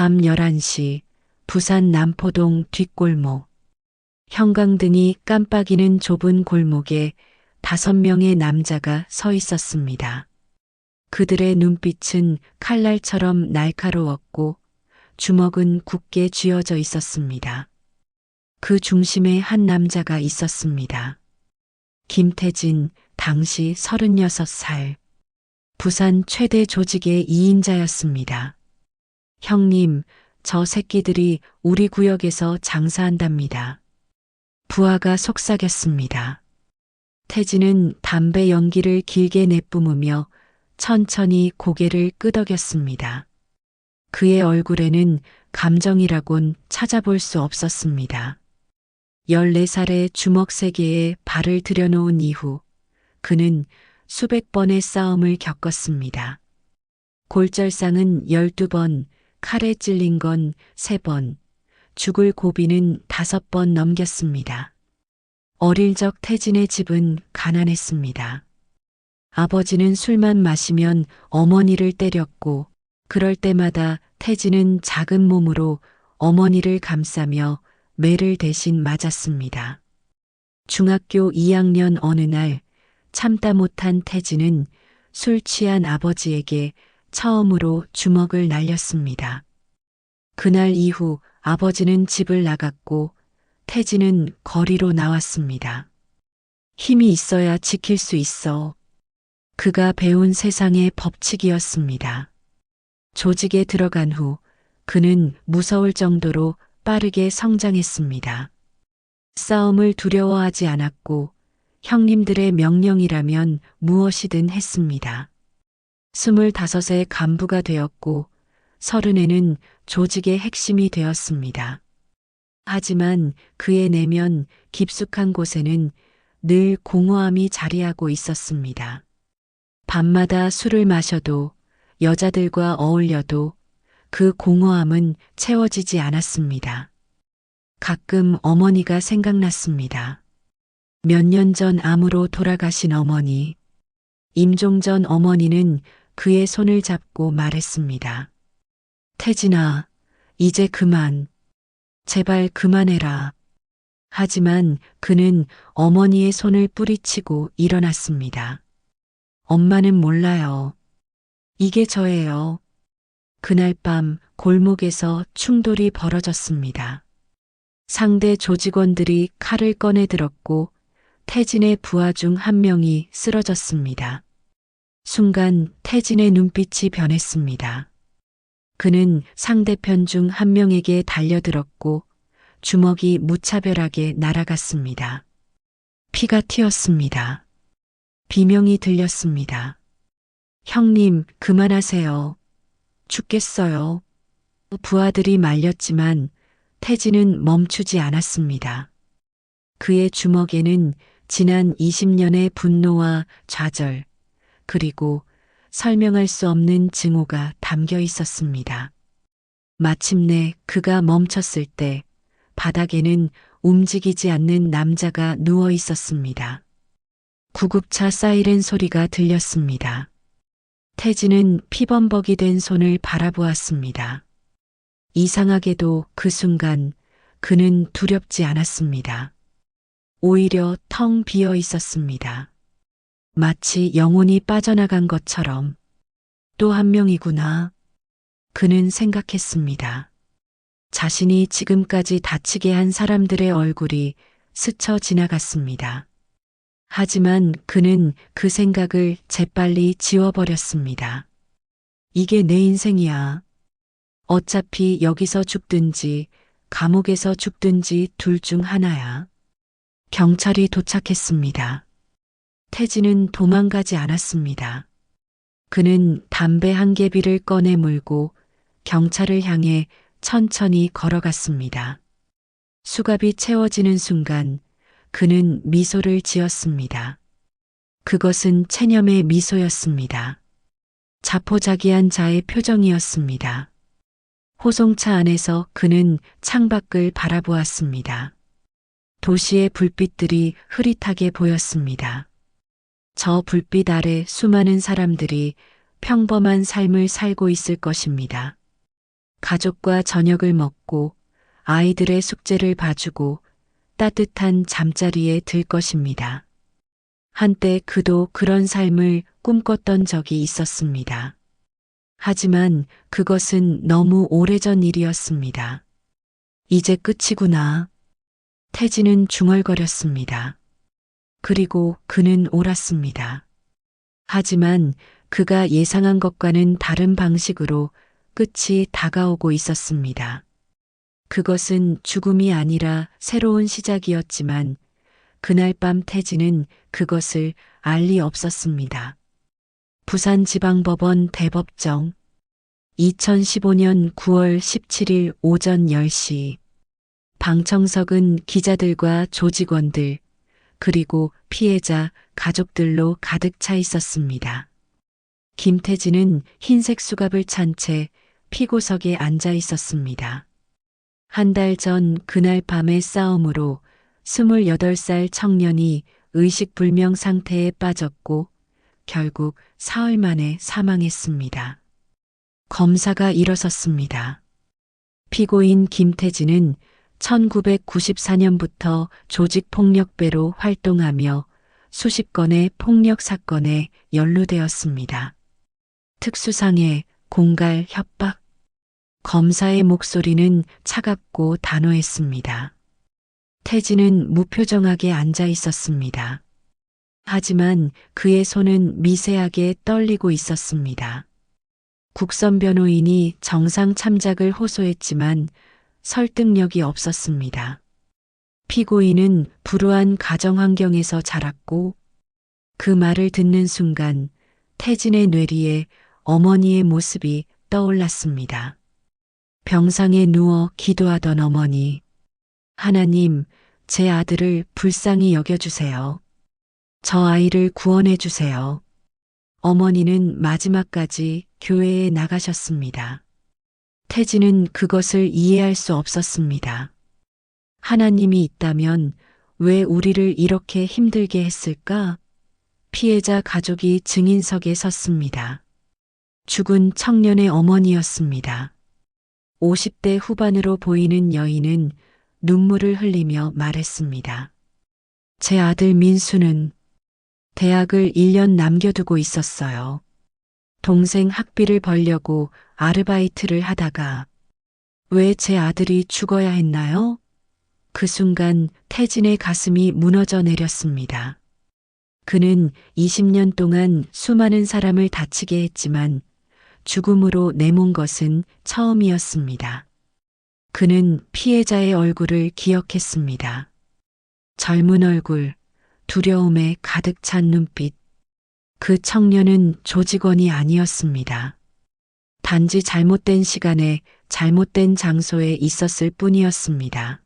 밤 11시 부산 남포동 뒷골목. 형광등이 깜빡이는 좁은 골목에 5명의 남자가 서 있었습니다. 그들의 눈빛은 칼날처럼 날카로웠고 주먹은 굳게 쥐어져 있었습니다. 그 중심에 한 남자가 있었습니다. 김태진, 당시 36살. 부산 최대 조직의 2인자였습니다. 형님, 저 새끼들이 우리 구역에서 장사한답니다. 부하가 속삭였습니다. 태진은 담배 연기를 길게 내뿜으며 천천히 고개를 끄덕였습니다. 그의 얼굴에는 감정이라곤 찾아볼 수 없었습니다. 14살의 주먹 3개에 발을 들여놓은 이후 그는 수백 번의 싸움을 겪었습니다. 골절상은 12번, 칼에 찔린 건 3번, 죽을 고비는 5번 넘겼습니다. 어릴 적 태진의 집은 가난했습니다. 아버지는 술만 마시면 어머니를 때렸고 그럴 때마다 태진은 작은 몸으로 어머니를 감싸며 매를 대신 맞았습니다. 중학교 2학년 어느 날 참다 못한 태진은 술 취한 아버지에게 처음으로 주먹을 날렸습니다. 그날 이후 아버지는 집을 나갔고 태진은 거리로 나왔습니다. 힘이 있어야 지킬 수 있어. 그가 배운 세상의 법칙이었습니다. 조직에 들어간 후 그는 무서울 정도로 빠르게 성장했습니다. 싸움을 두려워하지 않았고 형님들의 명령이라면 무엇이든 했습니다. 25에 간부가 되었고 30에는 조직의 핵심이 되었습니다. 하지만 그의 내면 깊숙한 곳에는 늘 공허함이 자리하고 있었습니다. 밤마다 술을 마셔도 여자들과 어울려도 그 공허함은 채워지지 않았습니다. 가끔 어머니가 생각났습니다. 몇 년 전 암으로 돌아가신 어머니. 임종 전 어머니는 그의 손을 잡고 말했습니다. 태진아, 이제 그만. 제발 그만해라. 하지만 그는 어머니의 손을 뿌리치고 일어났습니다. 엄마는 몰라요. 이게 저예요. 그날 밤 골목에서 충돌이 벌어졌습니다. 상대 조직원들이 칼을 꺼내 들었고 태진의 부하 중 한 명이 쓰러졌습니다. 순간 태진의 눈빛이 변했습니다. 그는 상대편 중 한 명에게 달려들었고 주먹이 무차별하게 날아갔습니다. 피가 튀었습니다. 비명이 들렸습니다. 형님, 그만하세요. 죽겠어요. 부하들이 말렸지만 태진은 멈추지 않았습니다. 그의 주먹에는 지난 20년의 분노와 좌절, 그리고 설명할 수 없는 증오가 담겨 있었습니다. 마침내 그가 멈췄을 때 바닥에는 움직이지 않는 남자가 누워 있었습니다. 구급차 사이렌 소리가 들렸습니다. 태진은 피범벅이 된 손을 바라보았습니다. 이상하게도 그 순간 그는 두렵지 않았습니다. 오히려 텅 비어 있었습니다. 마치 영혼이 빠져나간 것처럼. 또 한 명이구나. 그는 생각했습니다. 자신이 지금까지 다치게 한 사람들의 얼굴이 스쳐 지나갔습니다. 하지만 그는 그 생각을 재빨리 지워버렸습니다. 이게 내 인생이야. 어차피 여기서 죽든지 감옥에서 죽든지 둘 중 하나야. 경찰이 도착했습니다. 태진은 도망가지 않았습니다. 그는 담배 한 개비를 꺼내 물고 경찰을 향해 천천히 걸어갔습니다. 수갑이 채워지는 순간 그는 미소를 지었습니다. 그것은 체념의 미소였습니다. 자포자기한 자의 표정이었습니다. 호송차 안에서 그는 창밖을 바라보았습니다. 도시의 불빛들이 흐릿하게 보였습니다. 저 불빛 아래 수많은 사람들이 평범한 삶을 살고 있을 것입니다. 가족과 저녁을 먹고 아이들의 숙제를 봐주고 따뜻한 잠자리에 들 것입니다. 한때 그도 그런 삶을 꿈꿨던 적이 있었습니다. 하지만 그것은 너무 오래전 일이었습니다. 이제 끝이구나. 태진은 중얼거렸습니다. 그리고 그는 옳았습니다. 하지만 그가 예상한 것과는 다른 방식으로 끝이 다가오고 있었습니다. 그것은 죽음이 아니라 새로운 시작이었지만 그날 밤 태진은 그것을 알 리 없었습니다. 부산지방법원 대법정 2015년 9월 17일 오전 10시 방청석은 기자들과 조직원들 그리고 피해자 가족들로 가득 차 있었습니다. 김태진은 흰색 수갑을 찬 채 피고석에 앉아 있었습니다. 한 달 전 그날 밤의 싸움으로 28살 청년이 의식불명 상태에 빠졌고 결국 사흘 만에 사망했습니다. 검사가 일어섰습니다. 피고인 김태진은 1994년부터 조직폭력배로 활동하며 수십 건의 폭력 사건에 연루되었습니다. 특수상해, 공갈, 협박. 검사의 목소리는 차갑고 단호했습니다. 태진은 무표정하게 앉아 있었습니다. 하지만 그의 손은 미세하게 떨리고 있었습니다. 국선 변호인이 정상 참작을 호소했지만 설득력이 없었습니다. 피고인은 불우한 가정 환경에서 자랐고 그 말을 듣는 순간 태진의 뇌리에 어머니의 모습이 떠올랐습니다. 병상에 누워 기도하던 어머니. 하나님, 제 아들을 불쌍히 여겨주세요. 저 아이를 구원해 주세요. 어머니는 마지막까지 교회에 나가셨습니다. 태진은 그것을 이해할 수 없었습니다. 하나님이 있다면 왜 우리를 이렇게 힘들게 했을까? 피해자 가족이 증인석에 섰습니다. 죽은 청년의 어머니였습니다. 50대 후반으로 보이는 여인은 눈물을 흘리며 말했습니다. 제 아들 민수는 대학을 1년 남겨두고 있었어요. 동생 학비를 벌려고 아르바이트를 하다가 왜 제 아들이 죽어야 했나요? 그 순간 태진의 가슴이 무너져 내렸습니다. 그는 20년 동안 수많은 사람을 다치게 했지만 죽음으로 내몬 것은 처음이었습니다. 그는 피해자의 얼굴을 기억했습니다. 젊은 얼굴, 두려움에 가득 찬 눈빛. 그 청년은 조직원이 아니었습니다. 단지 잘못된 시간에 잘못된 장소에 있었을 뿐이었습니다.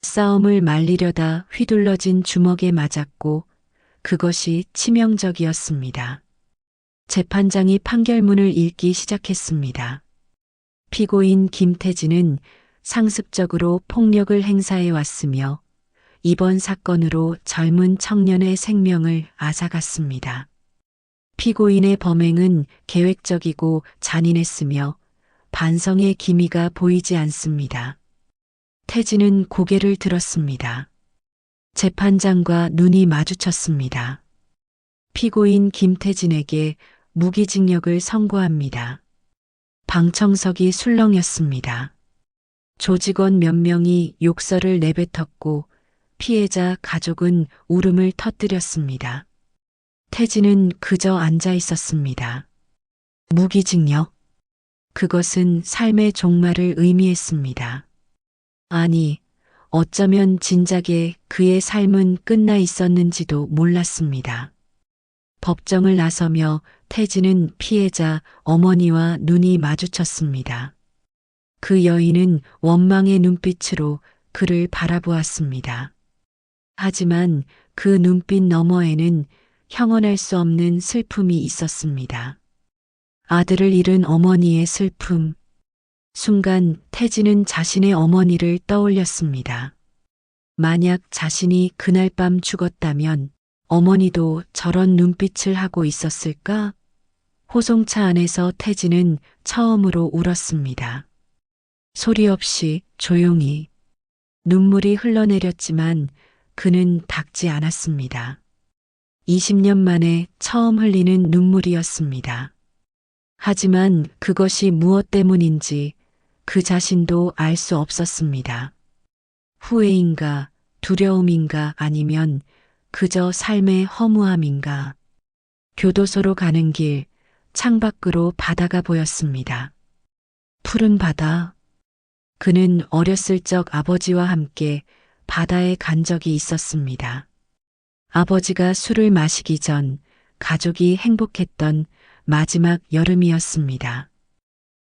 싸움을 말리려다 휘둘러진 주먹에 맞았고 그것이 치명적이었습니다. 재판장이 판결문을 읽기 시작했습니다. 피고인 김태진은 상습적으로 폭력을 행사해 왔으며 이번 사건으로 젊은 청년의 생명을 앗아갔습니다. 피고인의 범행은 계획적이고 잔인했으며 반성의 기미가 보이지 않습니다. 태진은 고개를 들었습니다. 재판장과 눈이 마주쳤습니다. 피고인 김태진에게 무기징역을 선고합니다. 방청석이 술렁였습니다. 조직원 몇 명이 욕설을 내뱉었고 피해자 가족은 울음을 터뜨렸습니다. 태진은 그저 앉아 있었습니다. 무기징역. 그것은 삶의 종말을 의미했습니다. 아니, 어쩌면 진작에 그의 삶은 끝나 있었는지도 몰랐습니다. 법정을 나서며 태진은 피해자 어머니와 눈이 마주쳤습니다. 그 여인은 원망의 눈빛으로 그를 바라보았습니다. 하지만 그 눈빛 너머에는 형언할 수 없는 슬픔이 있었습니다. 아들을 잃은 어머니의 슬픔. 순간 태진은 자신의 어머니를 떠올렸습니다. 만약 자신이 그날 밤 죽었다면 어머니도 저런 눈빛을 하고 있었을까? 호송차 안에서 태진은 처음으로 울었습니다. 소리 없이 조용히 눈물이 흘러내렸지만 그는 닦지 않았습니다. 20년 만에 처음 흘리는 눈물이었습니다. 하지만 그것이 무엇 때문인지 그 자신도 알 수 없었습니다. 후회인가, 두려움인가 아니면 그저 삶의 허무함인가. 교도소로 가는 길, 창밖으로 바다가 보였습니다. 푸른 바다. 그는 어렸을 적 아버지와 함께 바다에 간 적이 있었습니다. 아버지가 술을 마시기 전 가족이 행복했던 마지막 여름이었습니다.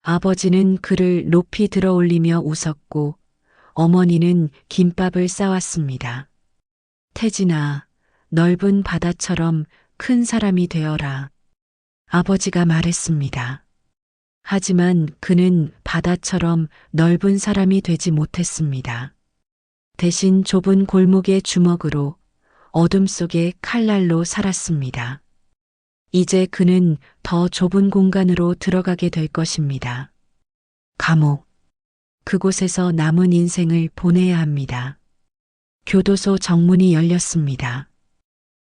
아버지는 그를 높이 들어 올리며 웃었고 어머니는 김밥을 싸왔습니다. 태진아, 넓은 바다처럼 큰 사람이 되어라. 아버지가 말했습니다. 하지만 그는 바다처럼 넓은 사람이 되지 못했습니다. 대신 좁은 골목의 주먹으로 어둠 속의 칼날로 살았습니다. 이제 그는 더 좁은 공간으로 들어가게 될 것입니다. 감옥. 그곳에서 남은 인생을 보내야 합니다. 교도소 정문이 열렸습니다.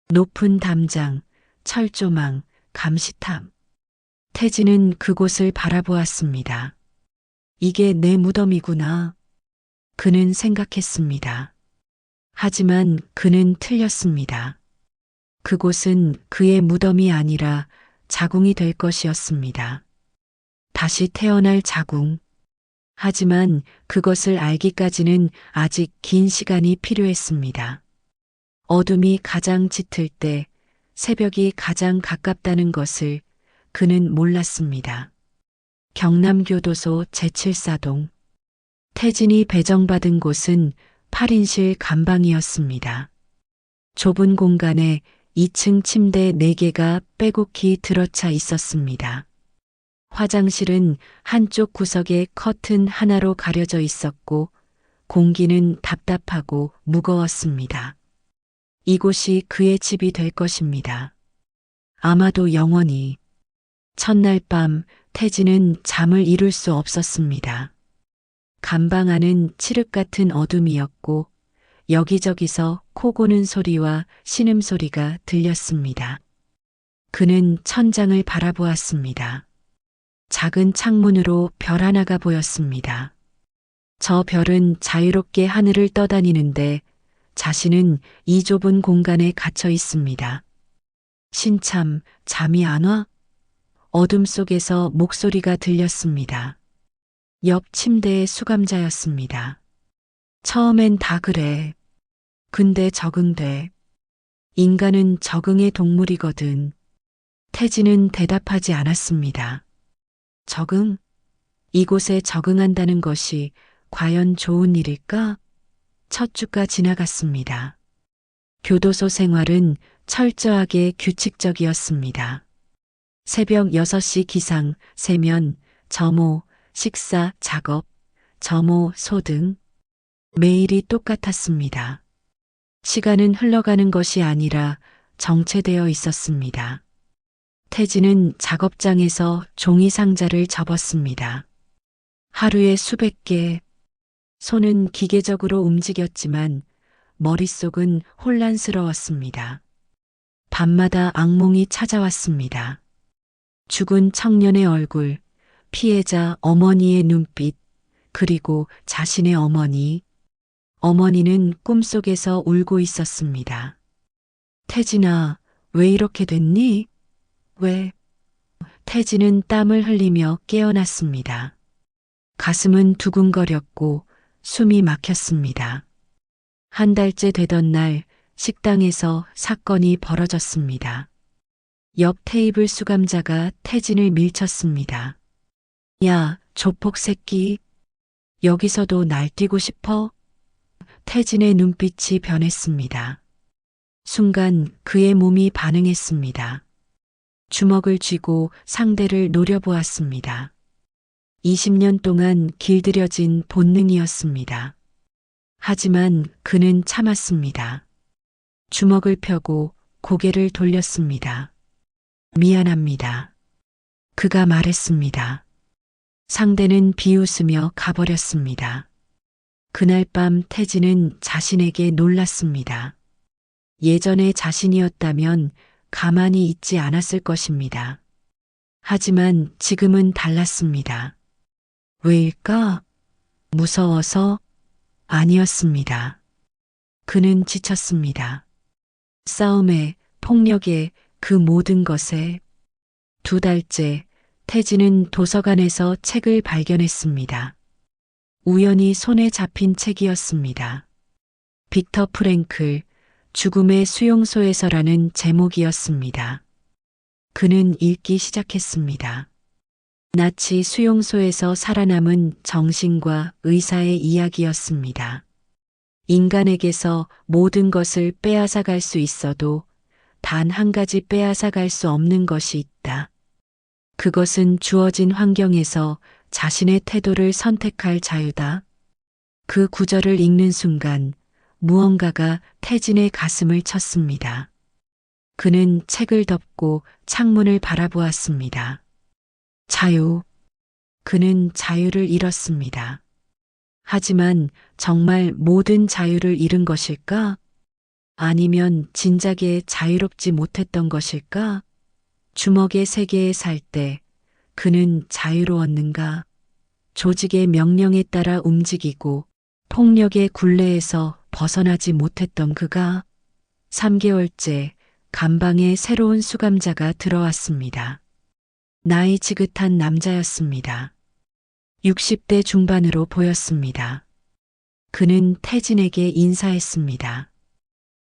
높은 담장, 철조망, 감시탑. 태진은 그곳을 바라보았습니다. 이게 내 무덤이구나. 그는 생각했습니다. 하지만 그는 틀렸습니다. 그곳은 그의 무덤이 아니라 자궁이 될 것이었습니다. 다시 태어날 자궁. 하지만 그것을 알기까지는 아직 긴 시간이 필요했습니다. 어둠이 가장 짙을 때 새벽이 가장 가깝다는 것을 그는 몰랐습니다. 경남교도소 제7사동. 태진이 배정받은 곳은 8인실 감방이었습니다. 좁은 공간에 2층 침대 4개가 빼곡히 들어차 있었습니다. 화장실은 한쪽 구석에 커튼 하나로 가려져 있었고 공기는 답답하고 무거웠습니다. 이곳이 그의 집이 될 것입니다. 아마도 영원히. 첫날 밤 태진은 잠을 이룰 수 없었습니다. 감방 안은 칠흑 같은 어둠이었고 여기저기서 코 고는 소리와 신음소리가 들렸습니다. 그는 천장을 바라보았습니다. 작은 창문으로 별 하나가 보였습니다. 저 별은 자유롭게 하늘을 떠다니는데 자신은 이 좁은 공간에 갇혀 있습니다. 신참, 잠이 안 와? 어둠 속에서 목소리가 들렸습니다. 옆 침대의 수감자였습니다. 처음엔 다 그래. 근데 적응돼. 인간은 적응의 동물이거든. 태진은 대답하지 않았습니다. 적응? 이곳에 적응한다는 것이 과연 좋은 일일까? 첫 주가 지나갔습니다. 교도소 생활은 철저하게 규칙적이었습니다. 새벽 6시 기상, 세면, 점호, 식사, 작업, 점호, 소등. 매일이 똑같았습니다. 시간은 흘러가는 것이 아니라 정체되어 있었습니다. 태진은 작업장에서 종이 상자를 접었습니다. 하루에 수백 개. 손은 기계적으로 움직였지만 머릿속은 혼란스러웠습니다. 밤마다 악몽이 찾아왔습니다. 죽은 청년의 얼굴, 피해자 어머니의 눈빛, 그리고 자신의 어머니. 어머니는 꿈속에서 울고 있었습니다. 태진아, 왜 이렇게 됐니? 왜? 태진은 땀을 흘리며 깨어났습니다. 가슴은 두근거렸고 숨이 막혔습니다. 한 달째 되던 날 식당에서 사건이 벌어졌습니다. 옆 테이블 수감자가 태진을 밀쳤습니다. 야, 조폭 새끼. 여기서도 날뛰고 싶어? 태진의 눈빛이 변했습니다. 순간 그의 몸이 반응했습니다. 주먹을 쥐고 상대를 노려보았습니다. 20년 동안 길들여진 본능이었습니다. 하지만 그는 참았습니다. 주먹을 펴고 고개를 돌렸습니다. 미안합니다. 그가 말했습니다. 상대는 비웃으며 가버렸습니다. 그날 밤 태진은 자신에게 놀랐습니다. 예전의 자신이었다면 가만히 있지 않았을 것입니다. 하지만 지금은 달랐습니다. 왜일까? 무서워서? 아니었습니다. 그는 지쳤습니다. 싸움에, 폭력에, 그 모든 것에. 2달째 태진은 도서관에서 책을 발견했습니다. 우연히 손에 잡힌 책이었습니다. 빅터 프랭클, 죽음의 수용소에서라는 제목이었습니다. 그는 읽기 시작했습니다. 나치 수용소에서 살아남은 정신과 의사의 이야기였습니다. 인간에게서 모든 것을 빼앗아 갈 수 있어도 단 한 가지 빼앗아 갈 수 없는 것이 있다. 그것은 주어진 환경에서 자신의 태도를 선택할 자유다. 그 구절을 읽는 순간 무언가가 태진의 가슴을 쳤습니다. 그는 책을 덮고 창문을 바라보았습니다. 자유. 그는 자유를 잃었습니다. 하지만 정말 모든 자유를 잃은 것일까? 아니면 진작에 자유롭지 못했던 것일까? 주먹의 세계에 살 때 그는 자유로웠는가? 조직의 명령에 따라 움직이고 폭력의 굴레에서 벗어나지 못했던 그가 3개월째 감방에 새로운 수감자가 들어왔습니다. 나이 지긋한 남자였습니다. 60대 중반으로 보였습니다. 그는 태진에게 인사했습니다.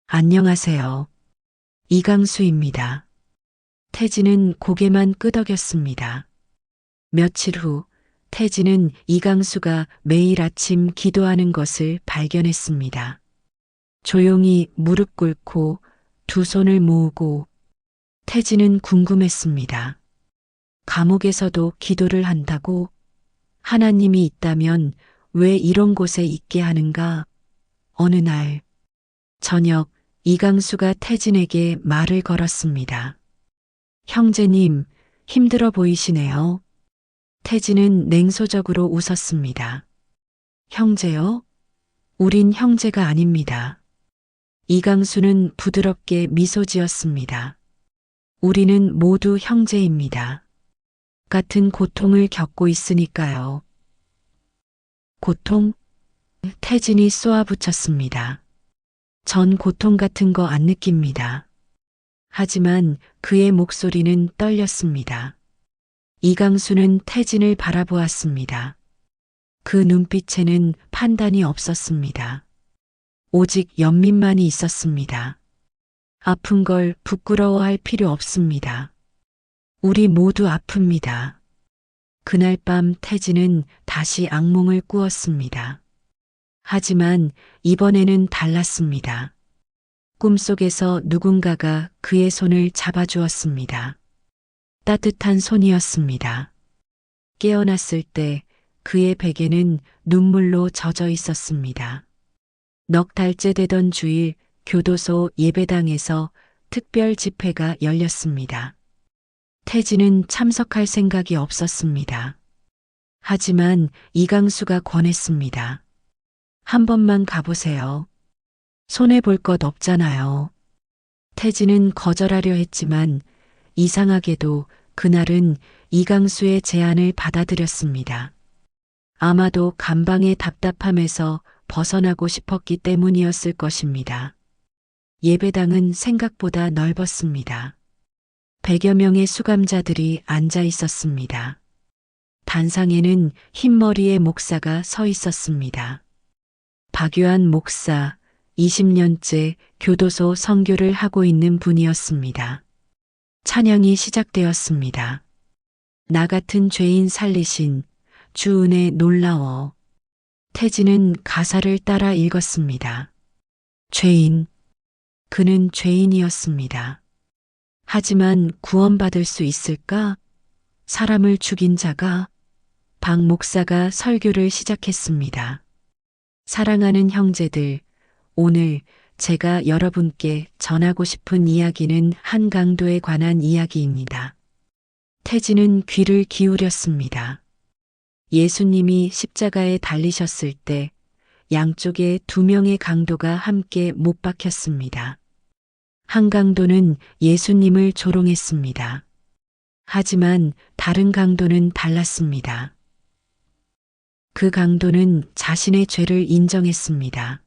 안녕하세요. 이강수입니다. 태진은 고개만 끄덕였습니다. 며칠 후 태진은 이강수가 매일 아침 기도하는 것을 발견했습니다. 조용히 무릎 꿇고 두 손을 모으고. 태진은 궁금했습니다. 감옥에서도 기도를 한다고? 하나님이 있다면 왜 이런 곳에 있게 하는가? 어느 날 저녁 이강수가 태진에게 말을 걸었습니다. 형제님, 힘들어 보이시네요. 태진은 냉소적으로 웃었습니다. 형제요? 우린 형제가 아닙니다. 이강수는 부드럽게 미소 지었습니다. 우리는 모두 형제입니다. 같은 고통을 겪고 있으니까요. 고통? 태진이 쏘아붙였습니다. 전 고통 같은 거 안 느낍니다. 하지만 그의 목소리는 떨렸습니다. 이강수는 태진을 바라보았습니다. 그 눈빛에는 판단이 없었습니다. 오직 연민만이 있었습니다. 아픈 걸 부끄러워할 필요 없습니다. 우리 모두 아픕니다. 그날 밤 태진은 다시 악몽을 꾸었습니다. 하지만 이번에는 달랐습니다. 꿈속에서 누군가가 그의 손을 잡아주었습니다. 따뜻한 손이었습니다. 깨어났을 때 그의 베개는 눈물로 젖어 있었습니다. 넉 달째 되던 주일 교도소 예배당에서 특별 집회가 열렸습니다. 태진은 참석할 생각이 없었습니다. 하지만 이강수가 권했습니다. 한 번만 가보세요. 손해볼 것 없잖아요. 태진은 거절하려 했지만 이상하게도 그날은 이강수의 제안을 받아들였습니다. 아마도 감방의 답답함에서 벗어나고 싶었기 때문이었을 것입니다. 예배당은 생각보다 넓었습니다. 100여 명의 수감자들이 앉아 있었습니다. 단상에는 흰머리의 목사가 서 있었습니다. 박유한 목사, 20년째 교도소 선교를 하고 있는 분이었습니다. 찬양이 시작되었습니다. 나 같은 죄인 살리신 주 은혜 놀라워. 태진은 가사를 따라 읽었습니다. 죄인. 그는 죄인이었습니다. 하지만 구원받을 수 있을까? 사람을 죽인 자가? 박 목사가 설교를 시작했습니다. 사랑하는 형제들, 오늘 제가 여러분께 전하고 싶은 이야기는 한강도에 관한 이야기입니다. 태진은 귀를 기울였습니다. 예수님이 십자가에 달리셨을 때 양쪽에 두 명의 강도가 함께 못 박혔습니다. 한 강도는 예수님을 조롱했습니다. 하지만 다른 강도는 달랐습니다. 그 강도는 자신의 죄를 인정했습니다.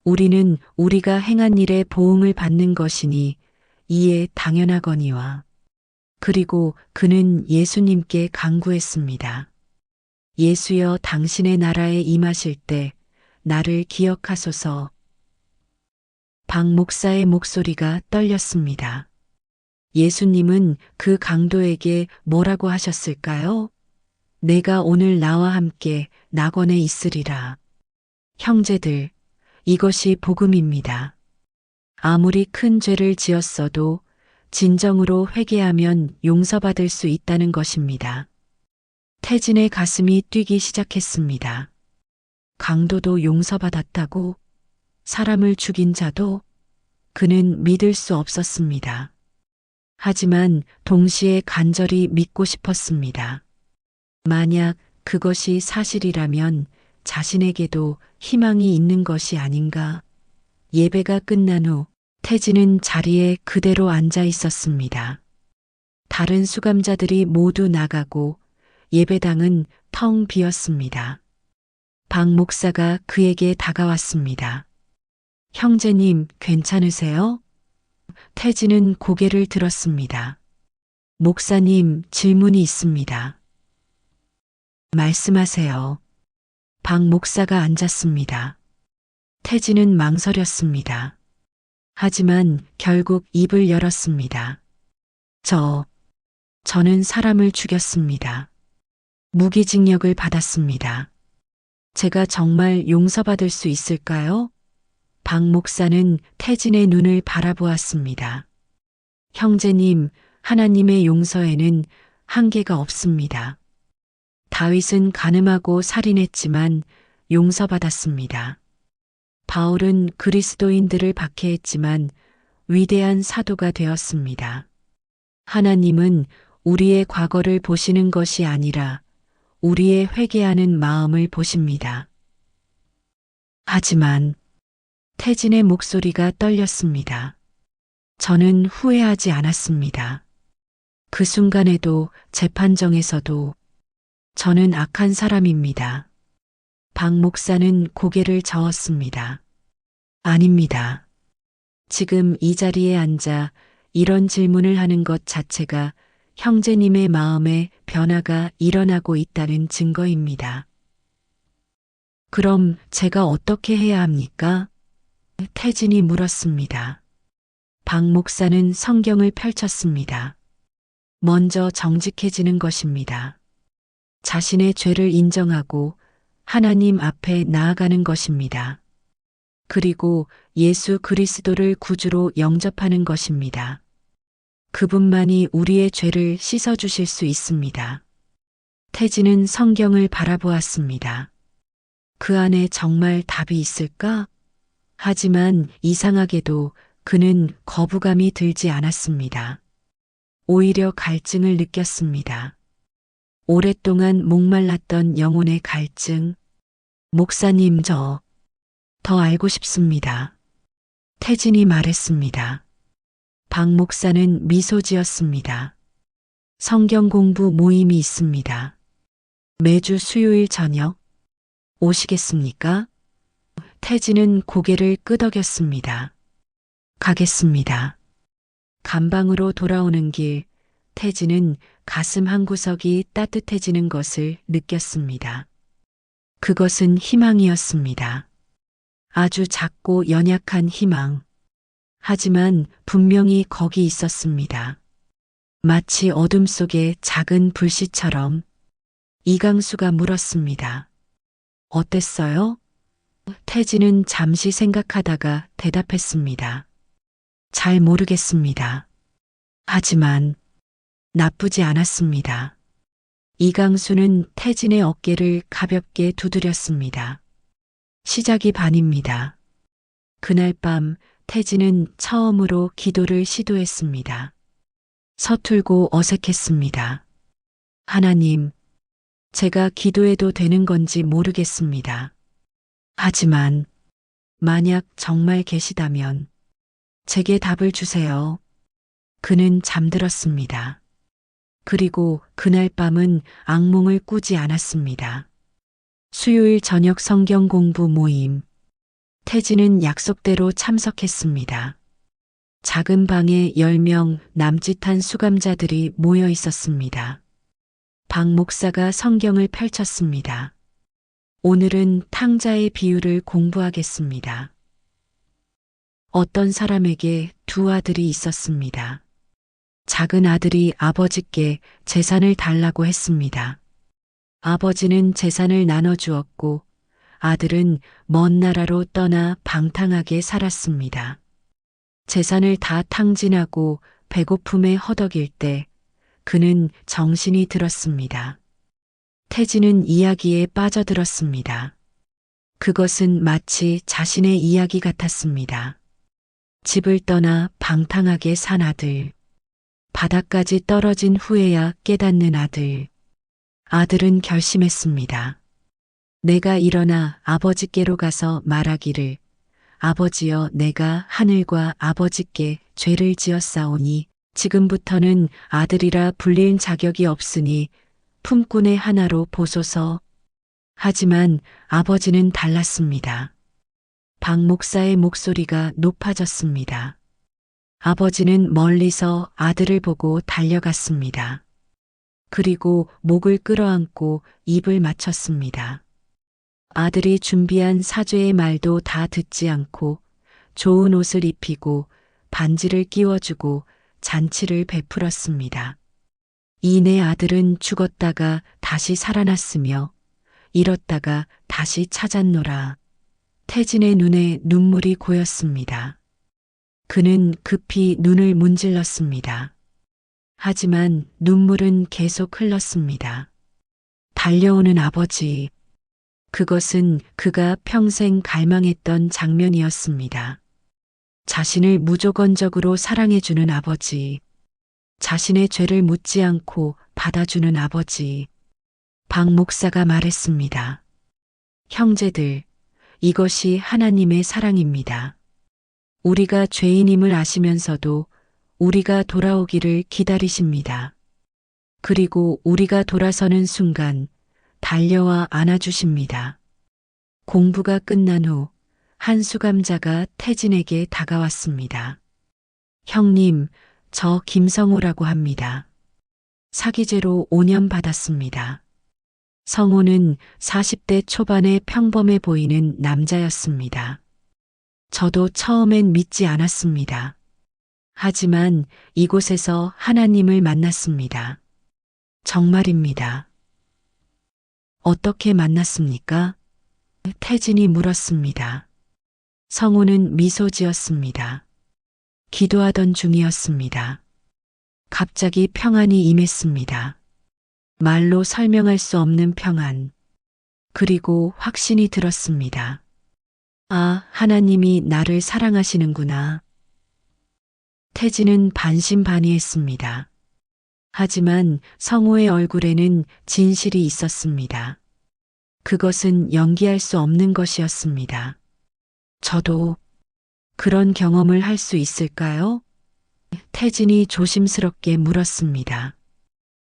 우리는 우리가 행한 일에 보응을 받는 것이니 이에 당연하거니와. 그리고 그는 예수님께 간구했습니다. 예수여, 당신의 나라에 임하실 때 나를 기억하소서. 박 목사의 목소리가 떨렸습니다. 예수님은 그 강도에게 뭐라고 하셨을까요? 내가 오늘 나와 함께 낙원에 있으리라. 형제들, 이것이 복음입니다. 아무리 큰 죄를 지었어도 진정으로 회개하면 용서받을 수 있다는 것입니다. 태진의 가슴이 뛰기 시작했습니다. 강도도 용서받았다고? 사람을 죽인 자도? 그는 믿을 수 없었습니다. 하지만 동시에 간절히 믿고 싶었습니다. 만약 그것이 사실이라면 자신에게도 희망이 있는 것이 아닌가. 예배가 끝난 후 태진은 자리에 그대로 앉아 있었습니다. 다른 수감자들이 모두 나가고 예배당은 텅 비었습니다. 박 목사가 그에게 다가왔습니다. 형제님, 괜찮으세요? 태진은 고개를 들었습니다. 목사님, 질문이 있습니다. 말씀하세요. 박 목사가 앉았습니다. 태진은 망설였습니다. 하지만 결국 입을 열었습니다. 저는 사람을 죽였습니다. 무기징역을 받았습니다. 제가 정말 용서받을 수 있을까요? 박 목사는 태진의 눈을 바라보았습니다. 형제님, 하나님의 용서에는 한계가 없습니다. 다윗은 간음하고 살인했지만 용서받았습니다. 바울은 그리스도인들을 박해했지만 위대한 사도가 되었습니다. 하나님은 우리의 과거를 보시는 것이 아니라 우리의 회개하는 마음을 보십니다. 하지만 태진의 목소리가 떨렸습니다. 저는 후회하지 않았습니다. 그 순간에도 재판정에서도 저는 악한 사람입니다. 박 목사는 고개를 저었습니다. 아닙니다. 지금 이 자리에 앉아 이런 질문을 하는 것 자체가 형제님의 마음에 변화가 일어나고 있다는 증거입니다. 그럼 제가 어떻게 해야 합니까? 태진이 물었습니다. 박 목사는 성경을 펼쳤습니다. 먼저 정직해지는 것입니다. 자신의 죄를 인정하고 하나님 앞에 나아가는 것입니다. 그리고 예수 그리스도를 구주로 영접하는 것입니다. 그분만이 우리의 죄를 씻어주실 수 있습니다. 태진은 성경을 바라보았습니다. 그 안에 정말 답이 있을까? 하지만 이상하게도 그는 거부감이 들지 않았습니다. 오히려 갈증을 느꼈습니다. 오랫동안 목말랐던 영혼의 갈증. 목사님, 저 더 알고 싶습니다. 태진이 말했습니다. 박 목사는 미소 지었습니다. 성경 공부 모임이 있습니다. 매주 수요일 저녁 오시겠습니까? 태진은 고개를 끄덕였습니다. 가겠습니다. 감방으로 돌아오는 길, 태진은 가슴 한구석이 따뜻해지는 것을 느꼈습니다. 그것은 희망이었습니다. 아주 작고 연약한 희망. 하지만 분명히 거기 있었습니다. 마치 어둠 속의 작은 불씨처럼. 이강수가 물었습니다. 어땠어요? 태진은 잠시 생각하다가 대답했습니다. 잘 모르겠습니다. 하지만 나쁘지 않았습니다. 이강수는 태진의 어깨를 가볍게 두드렸습니다. 시작이 반입니다. 그날 밤 태진은 처음으로 기도를 시도했습니다. 서툴고 어색했습니다. 하나님, 제가 기도해도 되는 건지 모르겠습니다. 하지만 만약 정말 계시다면 제게 답을 주세요. 그는 잠들었습니다. 그리고 그날 밤은 악몽을 꾸지 않았습니다. 수요일 저녁 성경 공부 모임. 태진은 약속대로 참석했습니다. 작은 방에 10명 남짓한 수감자들이 모여 있었습니다. 박 목사가 성경을 펼쳤습니다. 오늘은 탕자의 비유를 공부하겠습니다. 어떤 사람에게 두 아들이 있었습니다. 작은 아들이 아버지께 재산을 달라고 했습니다. 아버지는 재산을 나눠주었고 아들은 먼 나라로 떠나 방탕하게 살았습니다. 재산을 다 탕진하고 배고픔에 허덕일 때 그는 정신이 들었습니다. 태진은 이야기에 빠져들었습니다. 그것은 마치 자신의 이야기 같았습니다. 집을 떠나 방탕하게 산 아들. 바닥까지 떨어진 후에야 깨닫는 아들. 아들은 결심했습니다. 내가 일어나 아버지께로 가서 말하기를 아버지여 내가 하늘과 아버지께 죄를 지었사오니 지금부터는 아들이라 불릴 자격이 없으니 품꾼의 하나로 보소서. 하지만 아버지는 달랐습니다. 박 목사의 목소리가 높아졌습니다. 아버지는 멀리서 아들을 보고 달려갔습니다. 그리고 목을 끌어안고 입을 맞췄습니다. 아들이 준비한 사죄의 말도 다 듣지 않고 좋은 옷을 입히고 반지를 끼워주고 잔치를 베풀었습니다. 이 내 아들은 죽었다가 다시 살아났으며 잃었다가 다시 찾았노라. 태진의 눈에 눈물이 고였습니다. 그는 급히 눈을 문질렀습니다. 하지만 눈물은 계속 흘렀습니다. 달려오는 아버지. 그것은 그가 평생 갈망했던 장면이었습니다. 자신을 무조건적으로 사랑해주는 아버지. 자신의 죄를 묻지 않고 받아주는 아버지. 박 목사가 말했습니다. 형제들, 이것이 하나님의 사랑입니다. 우리가 죄인임을 아시면서도 우리가 돌아오기를 기다리십니다. 그리고 우리가 돌아서는 순간 달려와 안아주십니다. 공부가 끝난 후 한 수감자가 태진에게 다가왔습니다. 형님, 저 김성호라고 합니다. 사기죄로 5년 받았습니다. 성호는 40대 초반의 평범해 보이는 남자였습니다. 저도 처음엔 믿지 않았습니다. 하지만 이곳에서 하나님을 만났습니다. 정말입니다. 어떻게 만났습니까? 태진이 물었습니다. 성호는 미소 지었습니다. 기도하던 중이었습니다. 갑자기 평안이 임했습니다. 말로 설명할 수 없는 평안. 그리고 확신이 들었습니다. 아, 하나님이 나를 사랑하시는구나. 태진은 반신반의했습니다. 하지만 성호의 얼굴에는 진실이 있었습니다. 그것은 연기할 수 없는 것이었습니다. 저도 그런 경험을 할 수 있을까요? 태진이 조심스럽게 물었습니다.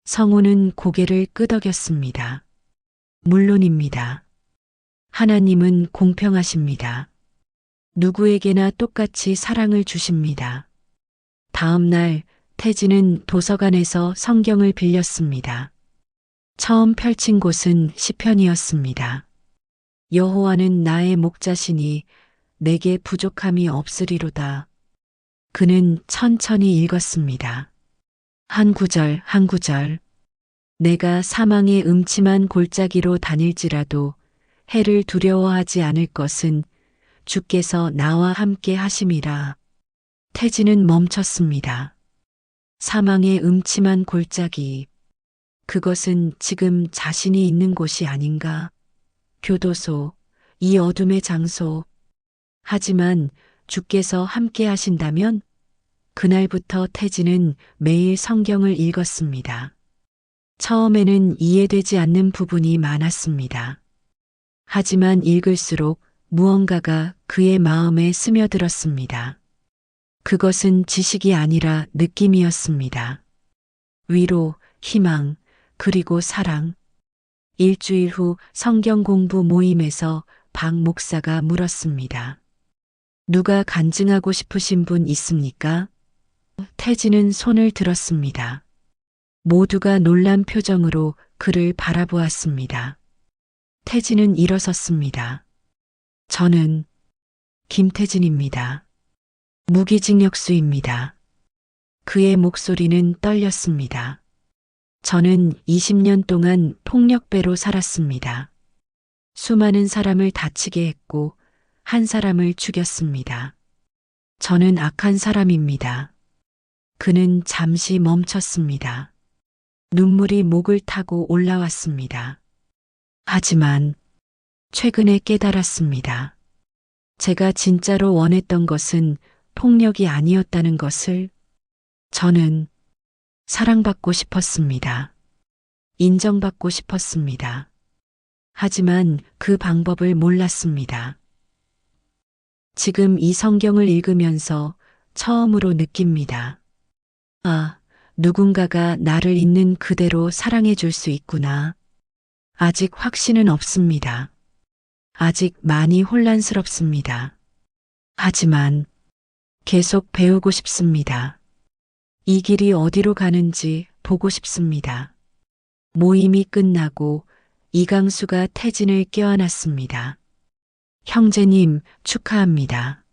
성호는 고개를 끄덕였습니다. 물론입니다. 하나님은 공평하십니다. 누구에게나 똑같이 사랑을 주십니다. 다음 날 태진은 도서관에서 성경을 빌렸습니다. 처음 펼친 곳은 시편이었습니다. 여호와는 나의 목자시니 내게 부족함이 없으리로다. 그는 천천히 읽었습니다. 한 구절 한 구절. 내가 사망의 음침한 골짜기로 다닐지라도 해를 두려워하지 않을 것은 주께서 나와 함께 하심이라. 태진은 멈췄습니다. 사망의 음침한 골짜기. 그것은 지금 자신이 있는 곳이 아닌가? 교도소, 이 어둠의 장소. 하지만 주께서 함께 하신다면? 그날부터 태진은 매일 성경을 읽었습니다. 처음에는 이해되지 않는 부분이 많았습니다. 하지만 읽을수록 무언가가 그의 마음에 스며들었습니다. 그것은 지식이 아니라 느낌이었습니다. 위로, 희망, 그리고 사랑. 일주일 후 성경 공부 모임에서 박 목사가 물었습니다. 누가 간증하고 싶으신 분 있습니까? 태진은 손을 들었습니다. 모두가 놀란 표정으로 그를 바라보았습니다. 태진은 일어섰습니다. 저는 김태진입니다. 무기징역수입니다. 그의 목소리는 떨렸습니다. 저는 20년 동안 폭력배로 살았습니다. 수많은 사람을 다치게 했고 한 사람을 죽였습니다. 저는 악한 사람입니다. 그는 잠시 멈췄습니다. 눈물이 목을 타고 올라왔습니다. 하지만 최근에 깨달았습니다. 제가 진짜로 원했던 것은 폭력이 아니었다는 것을. 저는 사랑받고 싶었습니다. 인정받고 싶었습니다. 하지만 그 방법을 몰랐습니다. 지금 이 성경을 읽으면서 처음으로 느낍니다. 아, 누군가가 나를 있는 그대로 사랑해 줄 수 있구나. 아직 확신은 없습니다. 아직 많이 혼란스럽습니다. 하지만 계속 배우고 싶습니다. 이 길이 어디로 가는지 보고 싶습니다. 모임이 끝나고 이강수가 태진을 껴안았습니다. 형제님, 축하합니다.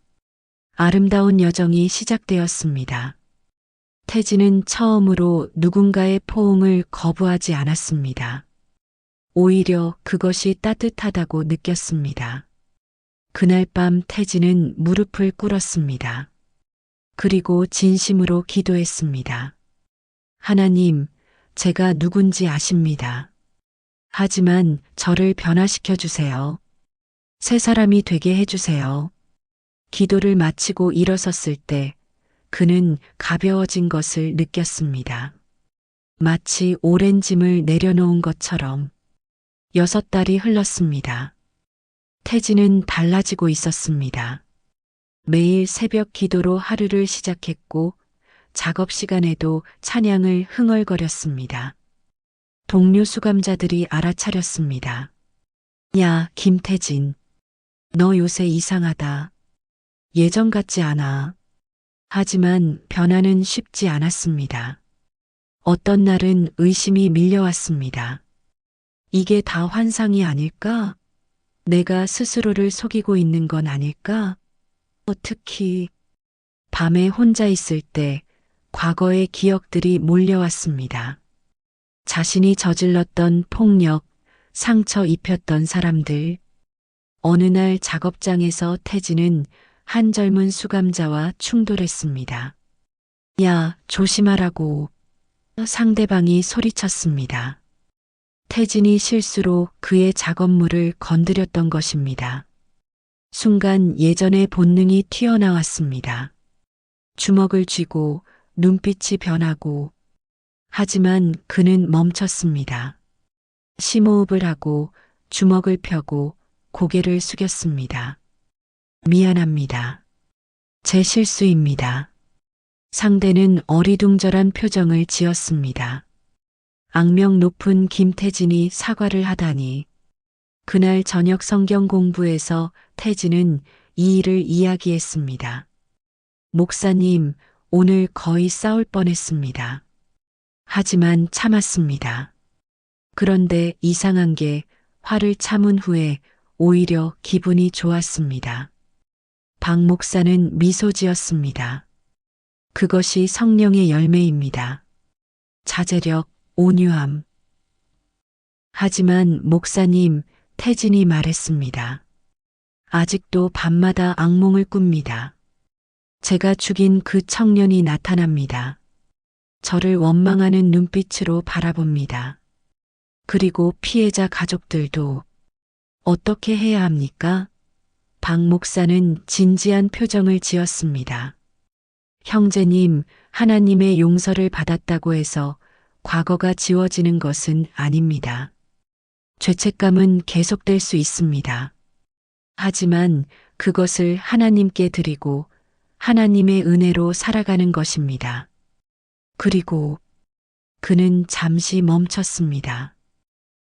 아름다운 여정이 시작되었습니다. 태진은 처음으로 누군가의 포옹을 거부하지 않았습니다. 오히려 그것이 따뜻하다고 느꼈습니다. 그날 밤 태진은 무릎을 꿇었습니다. 그리고 진심으로 기도했습니다. 하나님, 제가 누군지 아십니다. 하지만 저를 변화시켜 주세요. 새 사람이 되게 해주세요. 기도를 마치고 일어섰을 때 그는 가벼워진 것을 느꼈습니다. 마치 오랜 짐을 내려놓은 것처럼 6달이 흘렀습니다. 태진은 달라지고 있었습니다. 매일 새벽 기도로 하루를 시작했고 작업 시간에도 찬양을 흥얼거렸습니다. 동료 수감자들이 알아차렸습니다. 야, 김태진. 너 요새 이상하다. 예전 같지 않아. 하지만 변화는 쉽지 않았습니다. 어떤 날은 의심이 밀려왔습니다. 이게 다 환상이 아닐까? 내가 스스로를 속이고 있는 건 아닐까? 특히 밤에 혼자 있을 때 과거의 기억들이 몰려왔습니다. 자신이 저질렀던 폭력, 상처 입혔던 사람들. 어느 날 작업장에서 태진은 한 젊은 수감자와 충돌했습니다. 야, 조심하라고. 상대방이 소리쳤습니다. 태진이 실수로 그의 작업물을 건드렸던 것입니다. 순간 예전의 본능이 튀어나왔습니다. 주먹을 쥐고 눈빛이 변하고, 하지만 그는 멈췄습니다. 심호흡을 하고 주먹을 펴고 고개를 숙였습니다. 미안합니다. 제 실수입니다. 상대는 어리둥절한 표정을 지었습니다. 악명 높은 김태진이 사과를 하다니. 그날 저녁 성경 공부에서 태진은 이 일을 이야기했습니다. 목사님, 오늘 거의 싸울 뻔했습니다. 하지만 참았습니다. 그런데 이상한 게 화를 참은 후에 오히려 기분이 좋았습니다. 박 목사는 미소 지었습니다. 그것이 성령의 열매입니다. 자제력, 온유함. 하지만 목사님, 태진이 말했습니다. 아직도 밤마다 악몽을 꿉니다. 제가 죽인 그 청년이 나타납니다. 저를 원망하는 눈빛으로 바라봅니다. 그리고 피해자 가족들도. 어떻게 해야 합니까? 박 목사는 진지한 표정을 지었습니다. 형제님, 하나님의 용서를 받았다고 해서 과거가 지워지는 것은 아닙니다. 죄책감은 계속될 수 있습니다. 하지만 그것을 하나님께 드리고 하나님의 은혜로 살아가는 것입니다. 그리고 그는 잠시 멈췄습니다.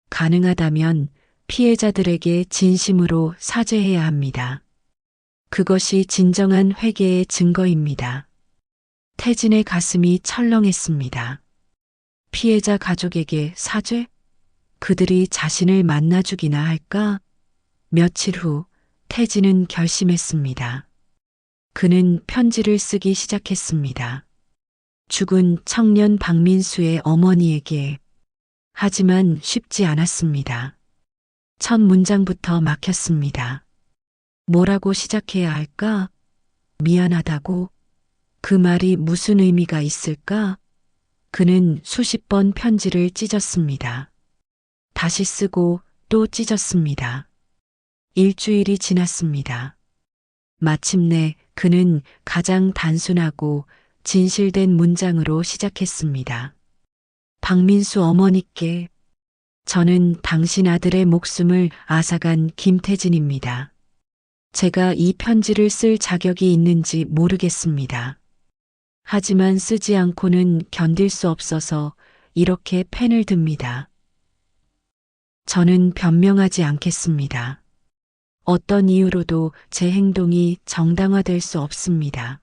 가능하다면 피해자들에게 진심으로 사죄해야 합니다. 그것이 진정한 회개의 증거입니다. 태진의 가슴이 철렁했습니다. 피해자 가족에게 사죄? 그들이 자신을 만나 주기나 할까? 며칠 후 태진은 결심했습니다. 그는 편지를 쓰기 시작했습니다. 죽은 청년 박민수의 어머니에게. 하지만 쉽지 않았습니다. 첫 문장부터 막혔습니다. 뭐라고 시작해야 할까? 미안하다고? 그 말이 무슨 의미가 있을까? 그는 수십 번 편지를 찢었습니다. 다시 쓰고 또 찢었습니다. 일주일이 지났습니다. 마침내 그는 가장 단순하고 진실된 문장으로 시작했습니다. 박민수 어머니께, 저는 당신 아들의 목숨을 앗아간 김태진입니다. 제가 이 편지를 쓸 자격이 있는지 모르겠습니다. 하지만 쓰지 않고는 견딜 수 없어서 이렇게 펜을 듭니다. 저는 변명하지 않겠습니다. 어떤 이유로도 제 행동이 정당화될 수 없습니다.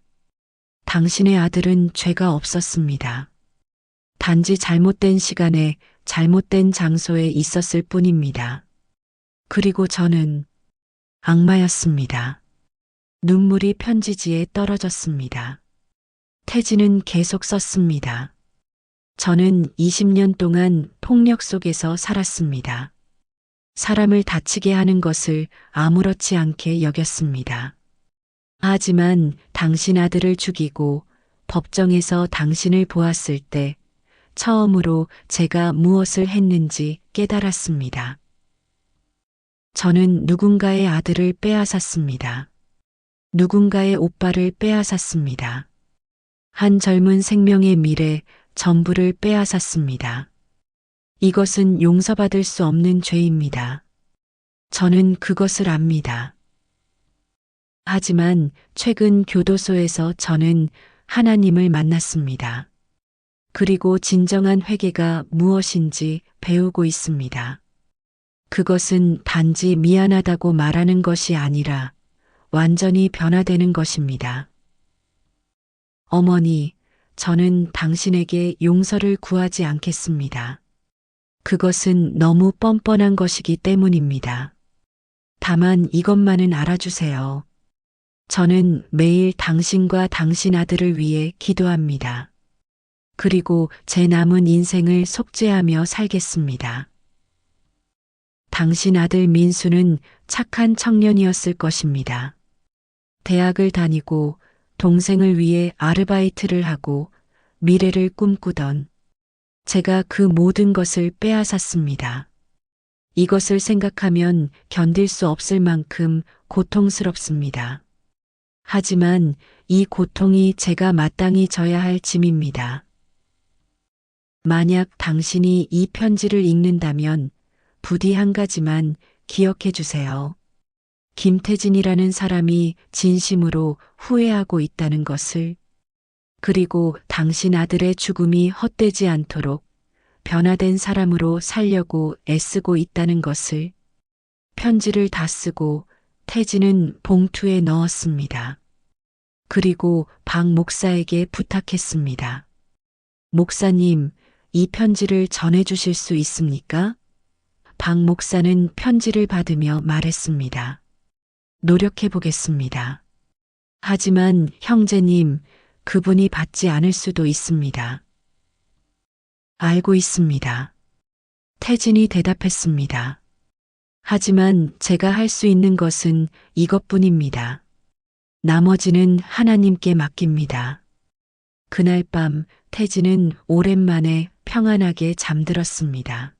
당신의 아들은 죄가 없었습니다. 단지 잘못된 시간에 잘못된 장소에 있었을 뿐입니다. 그리고 저는 악마였습니다. 눈물이 편지지에 떨어졌습니다. 태진은 계속 썼습니다. 저는 20년 동안 폭력 속에서 살았습니다. 사람을 다치게 하는 것을 아무렇지 않게 여겼습니다. 하지만 당신 아들을 죽이고 법정에서 당신을 보았을 때 처음으로 제가 무엇을 했는지 깨달았습니다. 저는 누군가의 아들을 빼앗았습니다. 누군가의 오빠를 빼앗았습니다. 한 젊은 생명의 미래 전부를 빼앗았습니다. 이것은 용서받을 수 없는 죄입니다. 저는 그것을 압니다. 하지만 최근 교도소에서 저는 하나님을 만났습니다. 그리고 진정한 회개가 무엇인지 배우고 있습니다. 그것은 단지 미안하다고 말하는 것이 아니라 완전히 변화되는 것입니다. 어머니, 저는 당신에게 용서를 구하지 않겠습니다. 그것은 너무 뻔뻔한 것이기 때문입니다. 다만 이것만은 알아주세요. 저는 매일 당신과 당신 아들을 위해 기도합니다. 그리고 제 남은 인생을 속죄하며 살겠습니다. 당신 아들 민수는 착한 청년이었을 것입니다. 대학을 다니고 동생을 위해 아르바이트를 하고 미래를 꿈꾸던, 제가 그 모든 것을 빼앗았습니다. 이것을 생각하면 견딜 수 없을 만큼 고통스럽습니다. 하지만 이 고통이 제가 마땅히 져야 할 짐입니다. 만약 당신이 이 편지를 읽는다면 부디 한 가지만 기억해 주세요. 김태진이라는 사람이 진심으로 후회하고 있다는 것을, 그리고 당신 아들의 죽음이 헛되지 않도록 변화된 사람으로 살려고 애쓰고 있다는 것을. 편지를 다 쓰고 태진은 봉투에 넣었습니다. 그리고 박 목사에게 부탁했습니다. 목사님, 이 편지를 전해주실 수 있습니까? 박 목사는 편지를 받으며 말했습니다. 노력해 보겠습니다. 하지만 형제님, 그분이 받지 않을 수도 있습니다. 알고 있습니다. 태진이 대답했습니다. 하지만 제가 할 수 있는 것은 이것뿐입니다. 나머지는 하나님께 맡깁니다. 그날 밤 태진은 오랜만에 평안하게 잠들었습니다.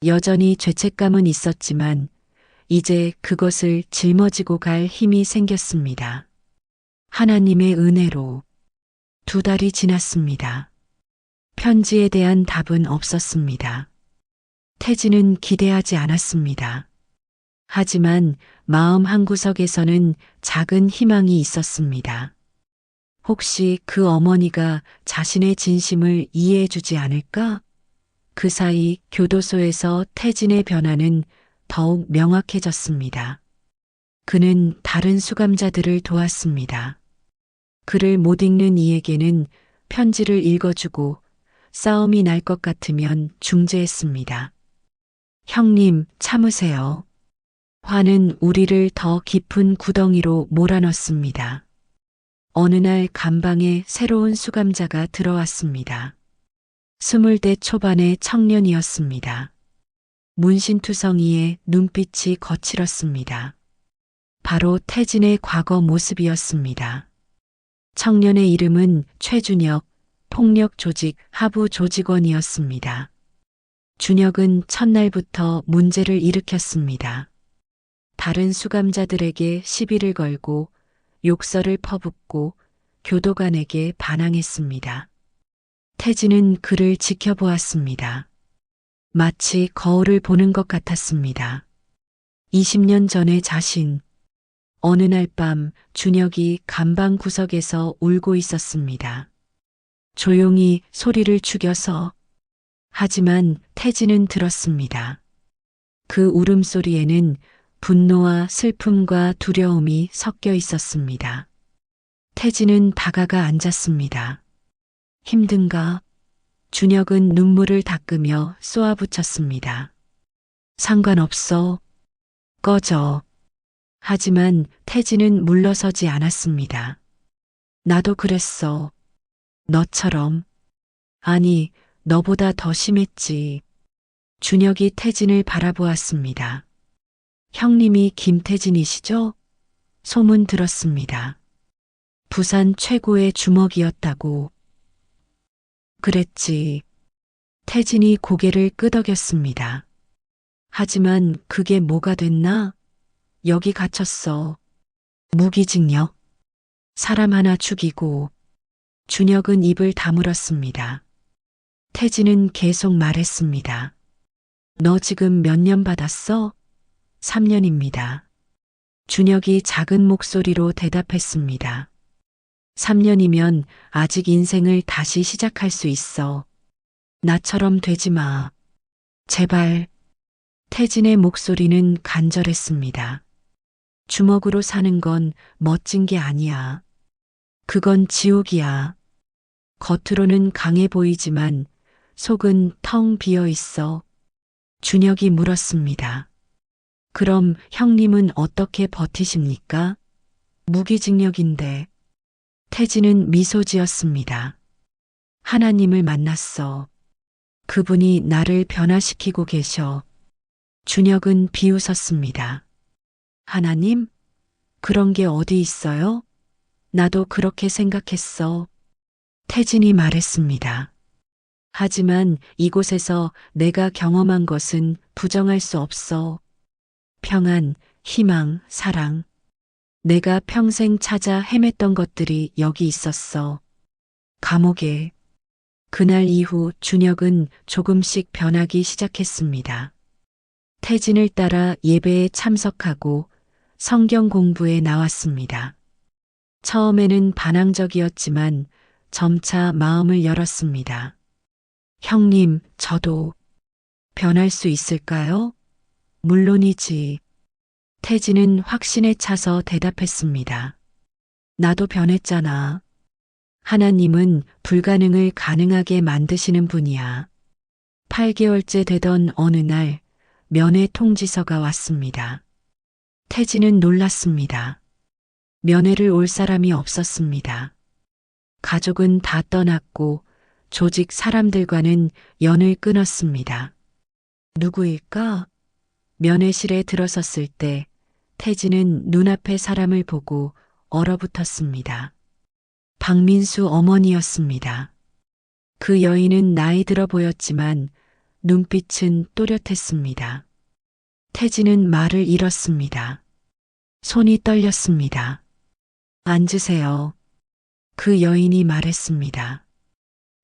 여전히 죄책감은 있었지만 이제 그것을 짊어지고 갈 힘이 생겼습니다. 하나님의 은혜로 2달이 지났습니다. 편지에 대한 답은 없었습니다. 태진은 기대하지 않았습니다. 하지만 마음 한구석에서는 작은 희망이 있었습니다. 혹시 그 어머니가 자신의 진심을 이해해주지 않을까? 그 사이 교도소에서 태진의 변화는 더욱 명확해졌습니다. 그는 다른 수감자들을 도왔습니다. 글을 못 읽는 이에게는 편지를 읽어주고 싸움이 날 것 같으면 중재했습니다. 형님, 참으세요. 화는 우리를 더 깊은 구덩이로 몰아넣습니다. 어느 날 감방에 새로운 수감자가 들어왔습니다. 20대 초반의 청년이었습니다. 문신투성이에 눈빛이 거칠었습니다. 바로 태진의 과거 모습이었습니다. 청년의 이름은 최준혁, 폭력조직 하부 조직원이었습니다. 준혁은 첫날부터 문제를 일으켰습니다. 다른 수감자들에게 시비를 걸고 욕설을 퍼붓고 교도관에게 반항했습니다. 태진은 그를 지켜보았습니다. 마치 거울을 보는 것 같았습니다. 20년 전의 자신. 어느 날 밤 준혁이 감방 구석에서 울고 있었습니다. 조용히 소리를 죽여서. 하지만 태진은 들었습니다. 그 울음소리에는 분노와 슬픔과 두려움이 섞여 있었습니다. 태진은 다가가 앉았습니다. 힘든가? 준혁은 눈물을 닦으며 쏘아붙였습니다. 상관없어. 꺼져. 하지만 태진은 물러서지 않았습니다. 나도 그랬어. 너처럼. 아니, 너보다 더 심했지. 준혁이 태진을 바라보았습니다. 형님이 김태진이시죠? 소문 들었습니다. 부산 최고의 주먹이었다고. 그랬지. 태진이 고개를 끄덕였습니다. 하지만 그게 뭐가 됐나? 여기 갇혔어. 무기징역. 사람 하나 죽이고. 준혁은 입을 다물었습니다. 태진은 계속 말했습니다. 너 지금 몇 년 받았어? 3년입니다. 준혁이 작은 목소리로 대답했습니다. 3년이면 아직 인생을 다시 시작할 수 있어. 나처럼 되지 마. 제발. 태진의 목소리는 간절했습니다. 주먹으로 사는 건 멋진 게 아니야. 그건 지옥이야. 겉으로는 강해 보이지만 속은 텅 비어 있어. 준혁이 물었습니다. 그럼 형님은 어떻게 버티십니까? 무기징역인데. 태진은 미소 지었습니다. 하나님을 만났어. 그분이 나를 변화시키고 계셔. 준혁은 비웃었습니다. 하나님? 그런 게 어디 있어요? 나도 그렇게 생각했어. 태진이 말했습니다. 하지만 이곳에서 내가 경험한 것은 부정할 수 없어. 평안, 희망, 사랑. 내가 평생 찾아 헤맸던 것들이 여기 있었어. 감옥에. 그날 이후 준혁은 조금씩 변하기 시작했습니다. 태진을 따라 예배에 참석하고 성경 공부에 나왔습니다. 처음에는 반항적이었지만 점차 마음을 열었습니다. 형님, 저도 변할 수 있을까요? 물론이지. 태진은 확신에 차서 대답했습니다. 나도 변했잖아. 하나님은 불가능을 가능하게 만드시는 분이야. 8개월째 되던 어느 날 면회 통지서가 왔습니다. 태진은 놀랐습니다. 면회를 올 사람이 없었습니다. 가족은 다 떠났고 조직 사람들과는 연을 끊었습니다. 누구일까? 면회실에 들어섰을 때 태진은 눈앞의 사람을 보고 얼어붙었습니다. 박민수 어머니였습니다. 그 여인은 나이 들어 보였지만 눈빛은 또렷했습니다. 태진은 말을 잃었습니다. 손이 떨렸습니다. 앉으세요. 그 여인이 말했습니다.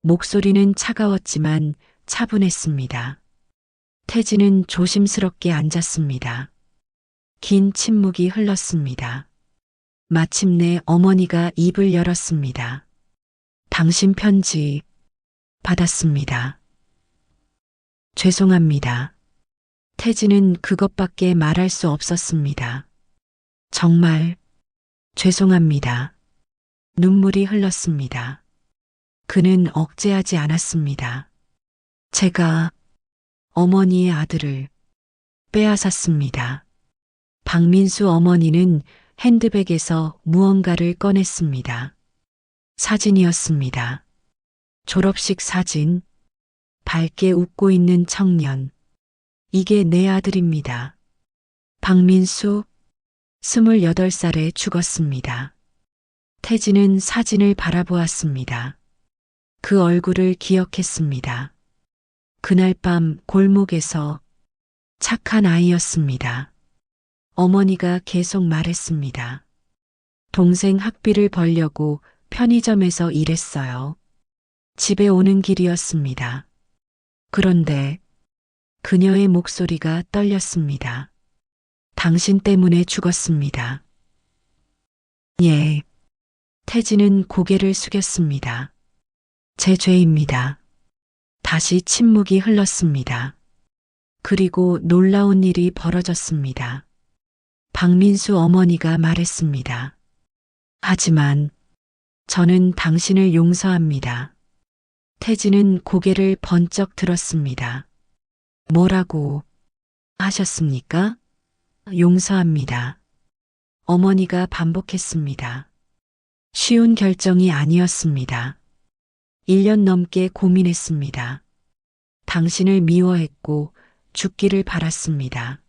목소리는 차가웠지만 차분했습니다. 태진은 조심스럽게 앉았습니다. 긴 침묵이 흘렀습니다. 마침내 어머니가 입을 열었습니다. 당신 편지 받았습니다. 죄송합니다. 태진은 그것밖에 말할 수 없었습니다. 정말 죄송합니다. 눈물이 흘렀습니다. 그는 억제하지 않았습니다. 제가 어머니의 아들을 빼앗았습니다. 박민수 어머니는 핸드백에서 무언가를 꺼냈습니다. 사진이었습니다. 졸업식 사진, 밝게 웃고 있는 청년. 이게 내 아들입니다. 박민수, 28살에 죽었습니다. 태진은 사진을 바라보았습니다. 그 얼굴을 기억했습니다. 그날 밤 골목에서 착한 아이였습니다. 어머니가 계속 말했습니다. 동생 학비를 벌려고 편의점에서 일했어요. 집에 오는 길이었습니다. 그런데 그녀의 목소리가 떨렸습니다. 당신 때문에 죽었습니다. 예. 태진은 고개를 숙였습니다. 제 죄입니다. 다시 침묵이 흘렀습니다. 그리고 놀라운 일이 벌어졌습니다. 박민수 어머니가 말했습니다. 하지만 저는 당신을 용서합니다. 태진은 고개를 번쩍 들었습니다. 뭐라고 하셨습니까? 용서합니다. 어머니가 반복했습니다. 쉬운 결정이 아니었습니다. 1년 넘게 고민했습니다. 당신을 미워했고 죽기를 바랐습니다.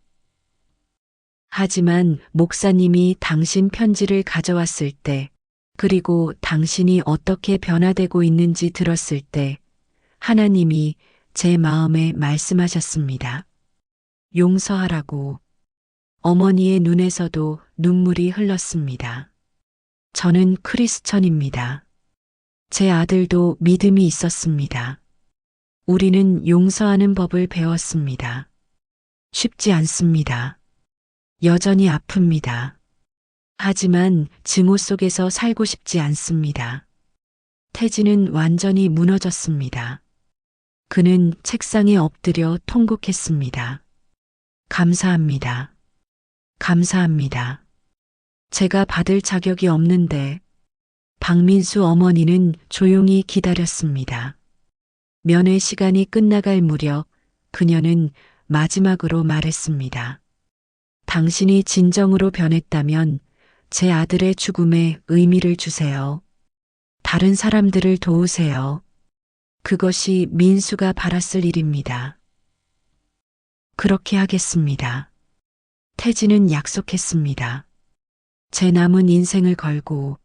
하지만 목사님이 당신 편지를 가져왔을 때, 그리고 당신이 어떻게 변화되고 있는지 들었을 때, 하나님이 제 마음에 말씀하셨습니다. 용서하라고. 어머니의 눈에서도 눈물이 흘렀습니다. 저는 크리스천입니다. 제 아들도 믿음이 있었습니다. 우리는 용서하는 법을 배웠습니다. 쉽지 않습니다. 여전히 아픕니다. 하지만 증오 속에서 살고 싶지 않습니다. 태진은 완전히 무너졌습니다. 그는 책상에 엎드려 통곡했습니다. 감사합니다. 감사합니다. 제가 받을 자격이 없는데. 박민수 어머니는 조용히 기다렸습니다. 면회 시간이 끝나갈 무렵 그녀는 마지막으로 말했습니다. 당신이 진정으로 변했다면 제 아들의 죽음에 의미를 주세요. 다른 사람들을 도우세요. 그것이 민수가 바랐을 일입니다. 그렇게 하겠습니다. 태진은 약속했습니다. 제 남은 인생을 걸고.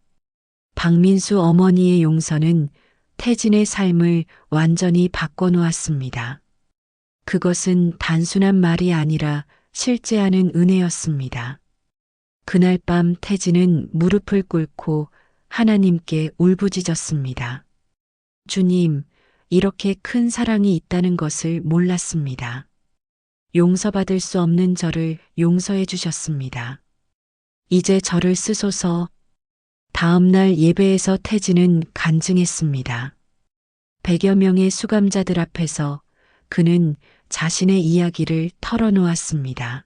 박민수 어머니의 용서는 태진의 삶을 완전히 바꿔놓았습니다. 그것은 단순한 말이 아니라 실제하는 은혜였습니다. 그날 밤 태진은 무릎을 꿇고 하나님께 울부짖었습니다. 주님, 이렇게 큰 사랑이 있다는 것을 몰랐습니다. 용서받을 수 없는 저를 용서해 주셨습니다. 이제 저를 쓰소서. 다음 날 예배에서 태진은 간증했습니다. 100여 명의 수감자들 앞에서 그는 자신의 이야기를 털어놓았습니다.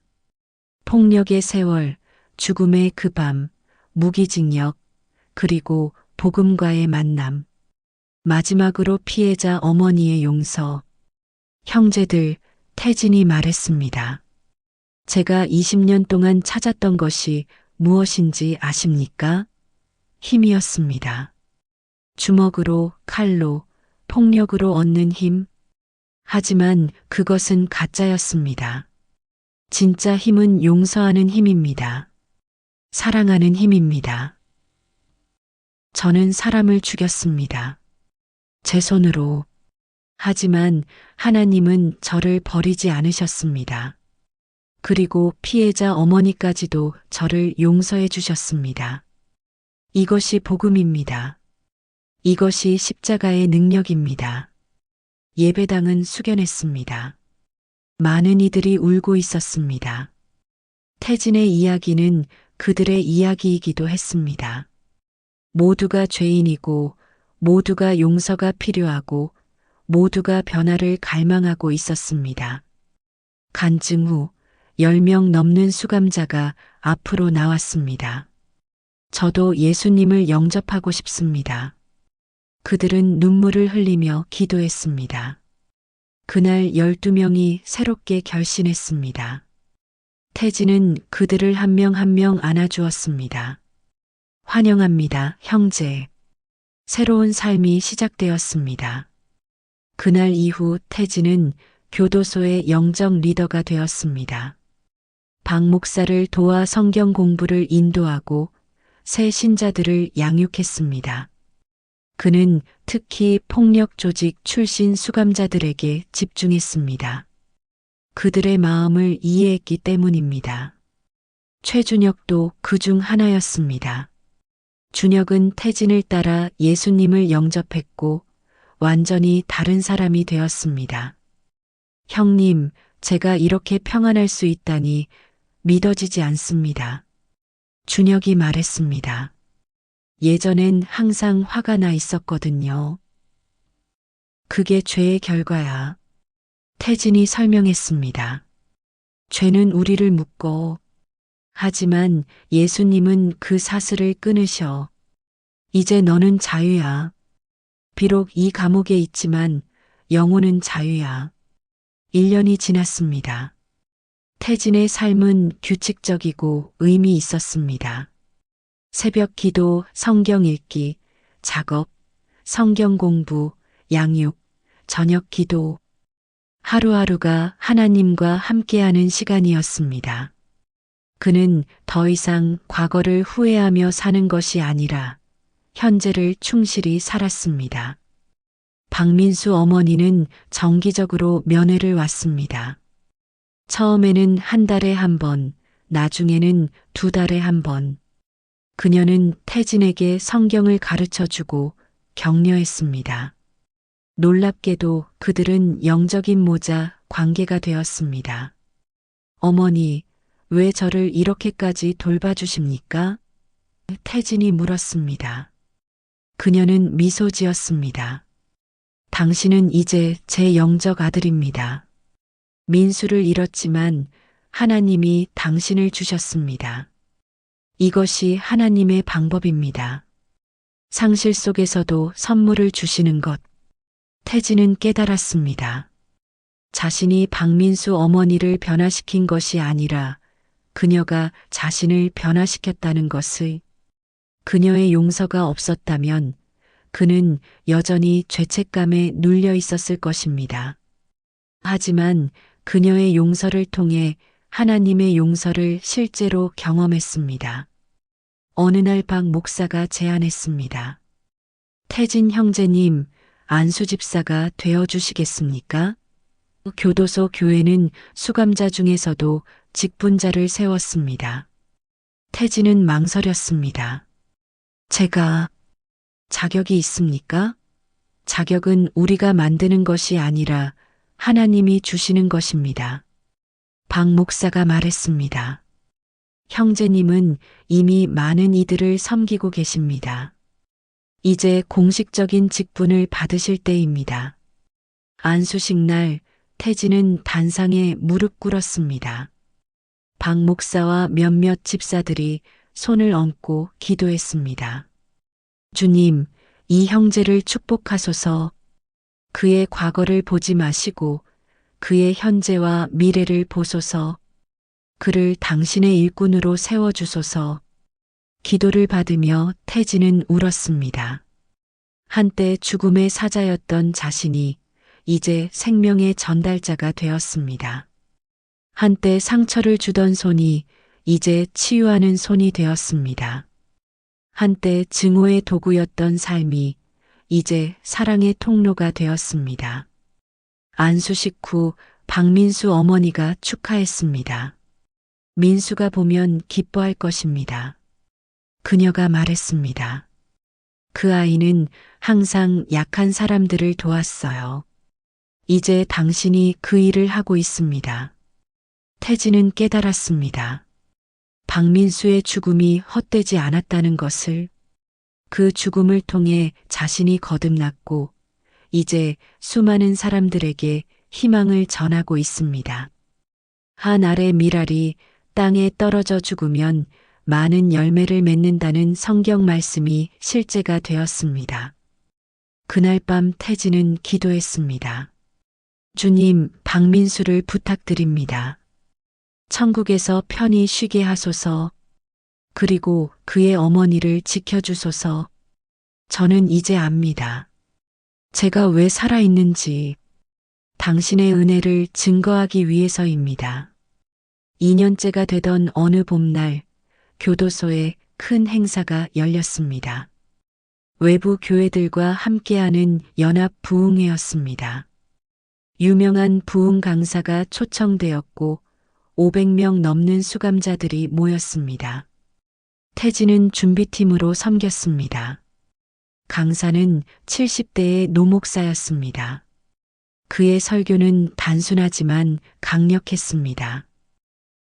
폭력의 세월, 죽음의 그 밤, 무기징역, 그리고 복음과의 만남. 마지막으로 피해자 어머니의 용서. 형제들, 태진이 말했습니다. 제가 20년 동안 찾았던 것이 무엇인지 아십니까? 힘이었습니다. 주먹으로, 칼로, 폭력으로 얻는 힘. 하지만 그것은 가짜였습니다. 진짜 힘은 용서하는 힘입니다. 사랑하는 힘입니다. 저는 사람을 죽였습니다. 제 손으로. 하지만 하나님은 저를 버리지 않으셨습니다. 그리고 피해자 어머니까지도 저를 용서해 주셨습니다. 이것이 복음입니다. 이것이 십자가의 능력입니다. 예배당은 숙연했습니다. 많은 이들이 울고 있었습니다. 태진의 이야기는 그들의 이야기이기도 했습니다. 모두가 죄인이고 모두가 용서가 필요하고 모두가 변화를 갈망하고 있었습니다. 간증 후 10명 넘는 수감자가 앞으로 나왔습니다. 저도 예수님을 영접하고 싶습니다. 그들은 눈물을 흘리며 기도했습니다. 그날 12명이 새롭게 결신했습니다. 태진은 그들을 한 명 한 명 안아주었습니다. 환영합니다, 형제. 새로운 삶이 시작되었습니다. 그날 이후 태진은 교도소의 영적 리더가 되었습니다. 박 목사를 도와 성경 공부를 인도하고 새 신자들을 양육했습니다. 그는 특히 폭력 조직 출신 수감자들에게 집중했습니다. 그들의 마음을 이해했기 때문입니다. 최준혁도 그 중 하나였습니다. 준혁은 태진을 따라 예수님을 영접했고 완전히 다른 사람이 되었습니다. 형님, 제가 이렇게 평안할 수 있다니 믿어지지 않습니다. 준혁이 말했습니다. 예전엔 항상 화가 나 있었거든요. 그게 죄의 결과야. 태진이 설명했습니다. 죄는 우리를 묶어. 하지만 예수님은 그 사슬을 끊으셔. 이제 너는 자유야. 비록 이 감옥에 있지만 영혼은 자유야. 1년이 지났습니다. 태진의 삶은 규칙적이고 의미 있었습니다. 새벽 기도, 성경 읽기, 작업, 성경 공부, 양육, 저녁 기도. 하루하루가 하나님과 함께하는 시간이었습니다. 그는 더 이상 과거를 후회하며 사는 것이 아니라 현재를 충실히 살았습니다. 박민수 어머니는 정기적으로 면회를 왔습니다. 처음에는 한 달에 한 번, 나중에는 2달에 한 번. 그녀는 태진에게 성경을 가르쳐 주고 격려했습니다. 놀랍게도 그들은 영적인 모자 관계가 되었습니다. 어머니, 왜 저를 이렇게까지 돌봐주십니까? 태진이 물었습니다. 그녀는 미소 지었습니다. 당신은 이제 제 영적 아들입니다. 민수를 잃었지만 하나님이 당신을 주셨습니다. 이것이 하나님의 방법입니다. 상실 속에서도 선물을 주시는 것. 태진은 깨달았습니다. 자신이 박민수 어머니를 변화시킨 것이 아니라 그녀가 자신을 변화시켰다는 것을. 그녀의 용서가 없었다면 그는 여전히 죄책감에 눌려 있었을 것입니다. 하지만 그녀의 용서를 통해 하나님의 용서를 실제로 경험했습니다. 어느 날 박 목사가 제안했습니다. 태진 형제님, 안수 집사가 되어주시겠습니까? 교도소 교회는 수감자 중에서도 직분자를 세웠습니다. 태진은 망설였습니다. 제가 자격이 있습니까? 자격은 우리가 만드는 것이 아니라 하나님이 주시는 것입니다. 박 목사가 말했습니다. 형제님은 이미 많은 이들을 섬기고 계십니다. 이제 공식적인 직분을 받으실 때입니다. 안수식 날 태진은 단상에 무릎 꿇었습니다. 박 목사와 몇몇 집사들이 손을 얹고 기도했습니다. 주님, 이 형제를 축복하소서. 그의 과거를 보지 마시고 그의 현재와 미래를 보소서. 그를 당신의 일꾼으로 세워주소서. 기도를 받으며 태진은 울었습니다. 한때 죽음의 사자였던 자신이 이제 생명의 전달자가 되었습니다. 한때 상처를 주던 손이 이제 치유하는 손이 되었습니다. 한때 증오의 도구였던 삶이 이제 사랑의 통로가 되었습니다. 안수식 후 박민수 어머니가 축하했습니다. 민수가 보면 기뻐할 것입니다. 그녀가 말했습니다. 그 아이는 항상 약한 사람들을 도왔어요. 이제 당신이 그 일을 하고 있습니다. 태진은 깨달았습니다. 박민수의 죽음이 헛되지 않았다는 것을, 그 죽음을 통해 자신이 거듭났고 이제 수많은 사람들에게 희망을 전하고 있습니다. 한 알의 밀알이 땅에 떨어져 죽으면 많은 열매를 맺는다는 성경 말씀이 실제가 되었습니다. 그날 밤 태진은 기도했습니다. 주님, 박민수를 부탁드립니다. 천국에서 편히 쉬게 하소서. 그리고 그의 어머니를 지켜주소서. 저는 이제 압니다. 제가 왜 살아있는지 당신의 은혜를 증거하기 위해서입니다. 2년째가 되던 어느 봄날 교도소에 큰 행사가 열렸습니다. 외부 교회들과 함께하는 연합 부흥회였습니다. 유명한 부흥 강사가 초청되었고 500명 넘는 수감자들이 모였습니다. 태진은 준비팀으로 섬겼습니다. 강사는 70대의 노목사였습니다. 그의 설교는 단순하지만 강력했습니다.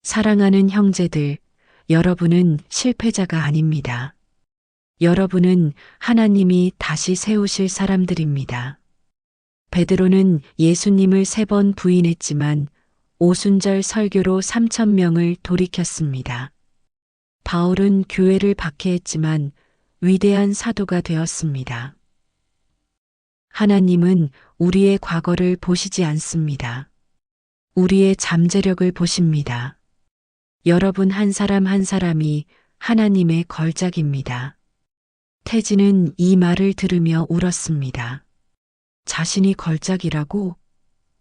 사랑하는 형제들, 여러분은 실패자가 아닙니다. 여러분은 하나님이 다시 세우실 사람들입니다. 베드로는 예수님을 3번 부인했지만 오순절 설교로 3,000명을 돌이켰습니다. 바울은 교회를 박해했지만 위대한 사도가 되었습니다. 하나님은 우리의 과거를 보시지 않습니다. 우리의 잠재력을 보십니다. 여러분 한 사람 한 사람이 하나님의 걸작입니다. 태진은 이 말을 들으며 울었습니다. 자신이 걸작이라고?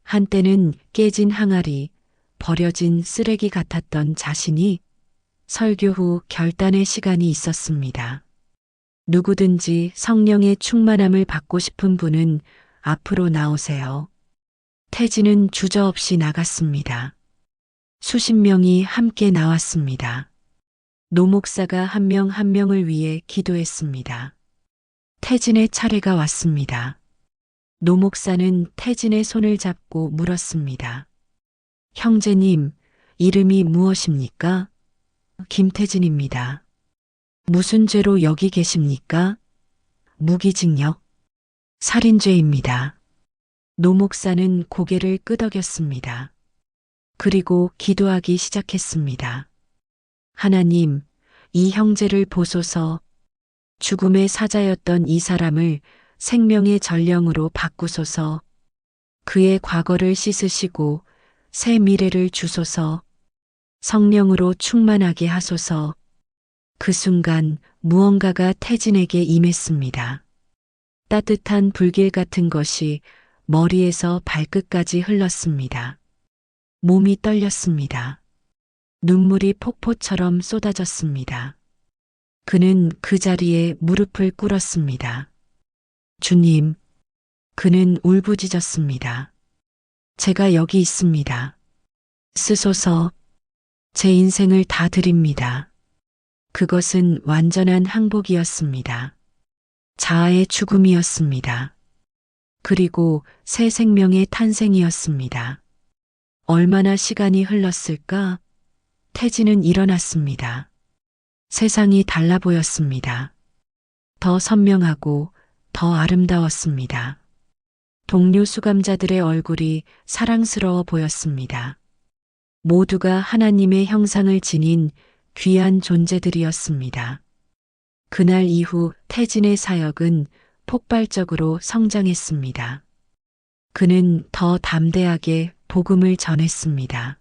한때는 깨진 항아리, 버려진 쓰레기 같았던 자신이 설교 후 결단의 시간이 있었습니다. 누구든지 성령의 충만함을 받고 싶은 분은 앞으로 나오세요. 태진은 주저없이 나갔습니다. 수십 명이 함께 나왔습니다. 노목사가 한 명 한 명을 위해 기도했습니다. 태진의 차례가 왔습니다. 노목사는 태진의 손을 잡고 물었습니다. 형제님, 이름이 무엇입니까? 김태진입니다. 무슨 죄로 여기 계십니까? 무기징역. 살인죄입니다. 노목사는 고개를 끄덕였습니다. 그리고 기도하기 시작했습니다. 하나님, 이 형제를 보소서. 죽음의 사자였던 이 사람을 생명의 전령으로 바꾸소서. 그의 과거를 씻으시고 새 미래를 주소서. 성령으로 충만하게 하소서. 그 순간 무언가가 태진에게 임했습니다. 따뜻한 불길 같은 것이 머리에서 발끝까지 흘렀습니다. 몸이 떨렸습니다. 눈물이 폭포처럼 쏟아졌습니다. 그는 그 자리에 무릎을 꿇었습니다. 주님, 그는 울부짖었습니다. 제가 여기 있습니다. 쓰소서. 제 인생을 다 드립니다. 그것은 완전한 항복이었습니다. 자아의 죽음이었습니다. 그리고 새 생명의 탄생이었습니다. 얼마나 시간이 흘렀을까? 태진은 일어났습니다. 세상이 달라 보였습니다. 더 선명하고 더 아름다웠습니다. 동료 수감자들의 얼굴이 사랑스러워 보였습니다. 모두가 하나님의 형상을 지닌 귀한 존재들이었습니다. 그날 이후 태진의 사역은 폭발적으로 성장했습니다. 그는 더 담대하게 복음을 전했습니다.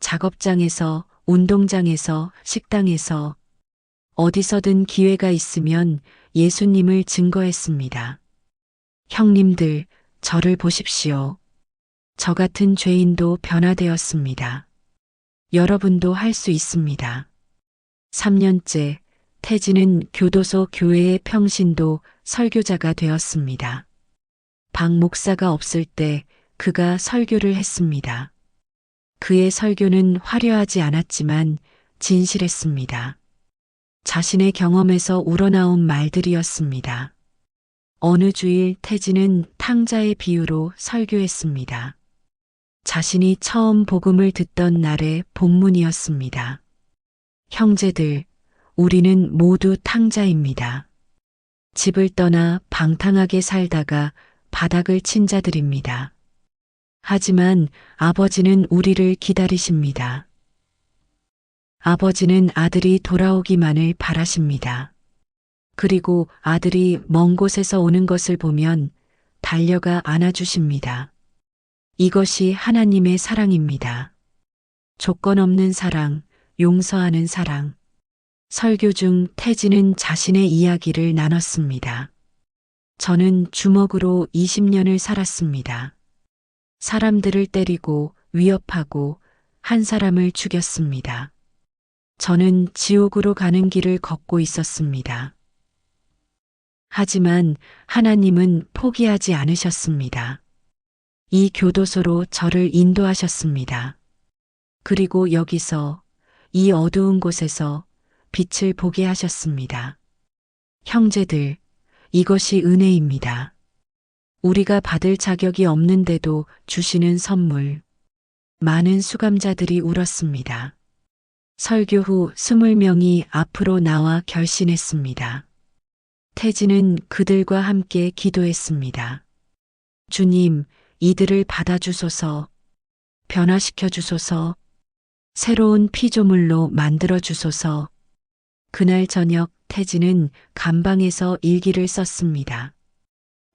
작업장에서, 운동장에서, 식당에서, 어디서든 기회가 있으면 예수님을 증거했습니다. 형님들, 저를 보십시오. 저 같은 죄인도 변화되었습니다. 여러분도 할 수 있습니다. 3년째 태진은 교도소 교회의 평신도 설교자가 되었습니다. 박 목사가 없을 때 그가 설교를 했습니다. 그의 설교는 화려하지 않았지만 진실했습니다. 자신의 경험에서 우러나온 말들이었습니다. 어느 주일 태진은 탕자의 비유로 설교했습니다. 자신이 처음 복음을 듣던 날의 본문이었습니다. 형제들, 우리는 모두 탕자입니다. 집을 떠나 방탕하게 살다가 바닥을 친 자들입니다. 하지만 아버지는 우리를 기다리십니다. 아버지는 아들이 돌아오기만을 바라십니다. 그리고 아들이 먼 곳에서 오는 것을 보면 달려가 안아주십니다. 이것이 하나님의 사랑입니다. 조건 없는 사랑, 용서하는 사랑. 설교 중 태진은 자신의 이야기를 나눴습니다. 저는 주먹으로 20년을 살았습니다. 사람들을 때리고 위협하고 한 사람을 죽였습니다. 저는 지옥으로 가는 길을 걷고 있었습니다. 하지만 하나님은 포기하지 않으셨습니다. 이 교도소로 저를 인도하셨습니다. 그리고 여기서 이 어두운 곳에서 빛을 보게 하셨습니다. 형제들, 이것이 은혜입니다. 우리가 받을 자격이 없는데도 주시는 선물. 많은 수감자들이 울었습니다. 설교 후 20명이 앞으로 나와 결신했습니다. 태진은 그들과 함께 기도했습니다. 주님, 이들을 받아주소서, 변화시켜 주소서, 새로운 피조물로 만들어 주소서. 그날 저녁 태진은 감방에서 일기를 썼습니다.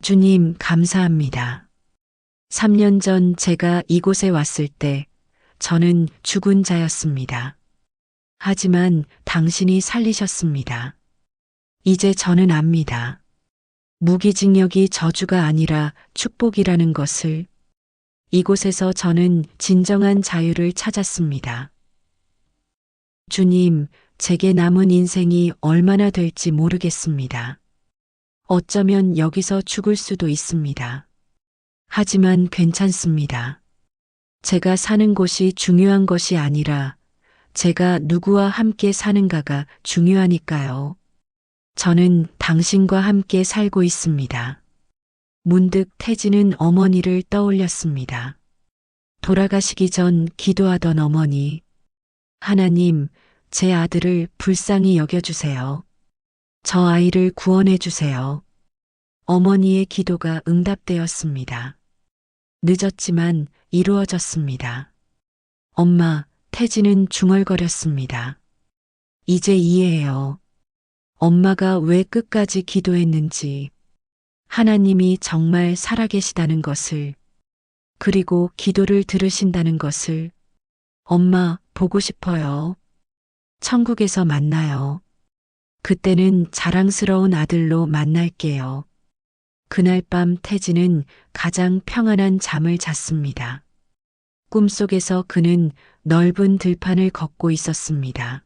주님, 감사합니다. 3년 전 제가 이곳에 왔을 때 저는 죽은 자였습니다. 하지만 당신이 살리셨습니다. 이제 저는 압니다. 무기징역이 저주가 아니라 축복이라는 것을. 이곳에서 저는 진정한 자유를 찾았습니다. 주님, 제게 남은 인생이 얼마나 될지 모르겠습니다. 어쩌면 여기서 죽을 수도 있습니다. 하지만 괜찮습니다. 제가 사는 곳이 중요한 것이 아니라 제가 누구와 함께 사는가가 중요하니까요. 저는 당신과 함께 살고 있습니다. 문득 태진은 어머니를 떠올렸습니다. 돌아가시기 전 기도하던 어머니. 하나님, 제 아들을 불쌍히 여겨주세요. 저 아이를 구원해 주세요. 어머니의 기도가 응답되었습니다. 늦었지만 이루어졌습니다. 엄마, 태진은 중얼거렸습니다. 이제 이해해요. 엄마가 왜 끝까지 기도했는지, 하나님이 정말 살아계시다는 것을, 그리고 기도를 들으신다는 것을. 엄마, 보고 싶어요. 천국에서 만나요. 그때는 자랑스러운 아들로 만날게요. 그날 밤 태진은 가장 평안한 잠을 잤습니다. 꿈속에서 그는 넓은 들판을 걷고 있었습니다.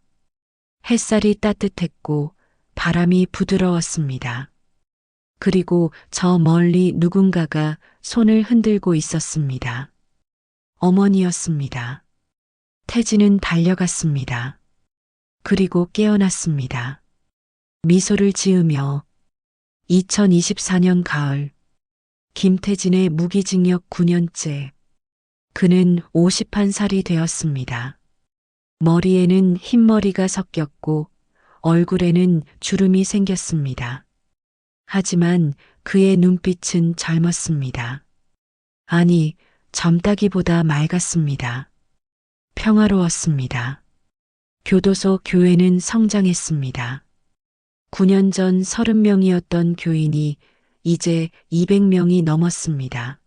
햇살이 따뜻했고 바람이 부드러웠습니다. 그리고 저 멀리 누군가가 손을 흔들고 있었습니다. 어머니였습니다. 태진은 달려갔습니다. 그리고 깨어났습니다. 미소를 지으며 2024년 가을 김태진의 무기징역 9년째. 그는 51살이 되었습니다. 머리에는 흰머리가 섞였고 얼굴에는 주름이 생겼습니다. 하지만 그의 눈빛은 젊었습니다. 아니, 젊다기보다 맑았습니다. 평화로웠습니다. 교도소 교회는 성장했습니다. 9년 전 30명이었던 교인이 이제 200명이 넘었습니다.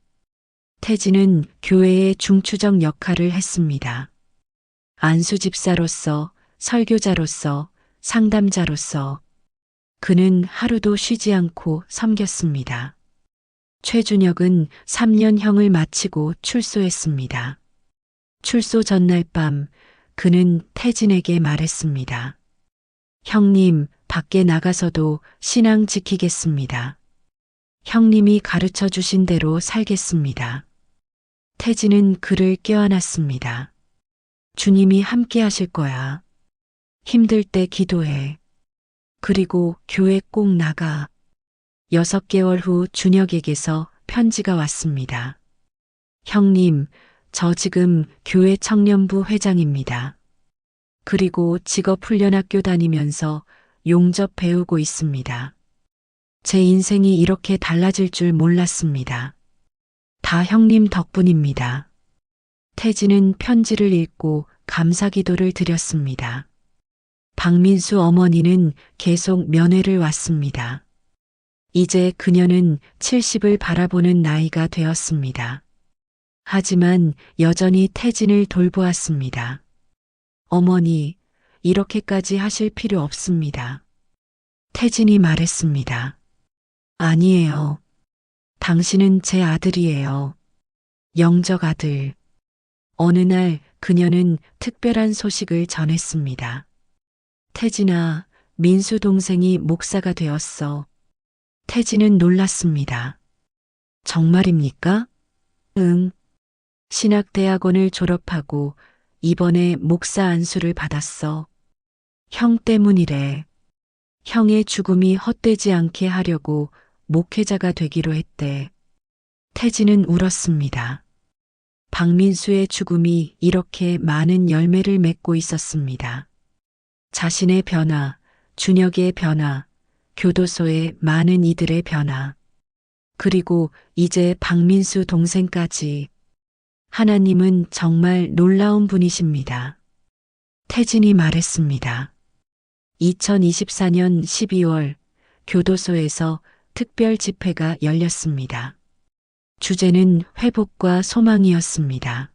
태진은 교회의 중추적 역할을 했습니다. 안수 집사로서, 설교자로서, 상담자로서 그는 하루도 쉬지 않고 섬겼습니다. 최준혁은 3년형을 마치고 출소했습니다. 출소 전날 밤 그는 태진에게 말했습니다. 형님, 밖에 나가서도 신앙 지키겠습니다. 형님이 가르쳐 주신 대로 살겠습니다. 태진은 그를 껴안았습니다. 주님이 함께 하실 거야. 힘들 때 기도해. 그리고 교회 꼭 나가. 6개월 후 준혁에게서 편지가 왔습니다. 형님, 저 지금 교회 청년부 회장입니다. 그리고 직업훈련학교 다니면서 용접 배우고 있습니다. 제 인생이 이렇게 달라질 줄 몰랐습니다. 다 형님 덕분입니다. 태진은 편지를 읽고 감사 기도를 드렸습니다. 박민수 어머니는 계속 면회를 왔습니다. 이제 그녀는 70을 바라보는 나이가 되었습니다. 하지만 여전히 태진을 돌보았습니다. 어머니, 이렇게까지 하실 필요 없습니다. 태진이 말했습니다. 아니에요. 당신은 제 아들이에요. 영적 아들. 어느 날 그녀는 특별한 소식을 전했습니다. 태진아, 민수 동생이 목사가 되었어. 태진은 놀랐습니다. 정말입니까? 응. 신학대학원을 졸업하고 이번에 목사 안수를 받았어. 형 때문이래. 형의 죽음이 헛되지 않게 하려고 목회자가 되기로 했대. 태진은 울었습니다. 박민수의 죽음이 이렇게 많은 열매를 맺고 있었습니다. 자신의 변화, 준혁의 변화, 교도소의 많은 이들의 변화, 그리고 이제 박민수 동생까지. 하나님은 정말 놀라운 분이십니다. 태진이 말했습니다. 2024년 12월 교도소에서 특별 집회가 열렸습니다. 주제는 회복과 소망이었습니다.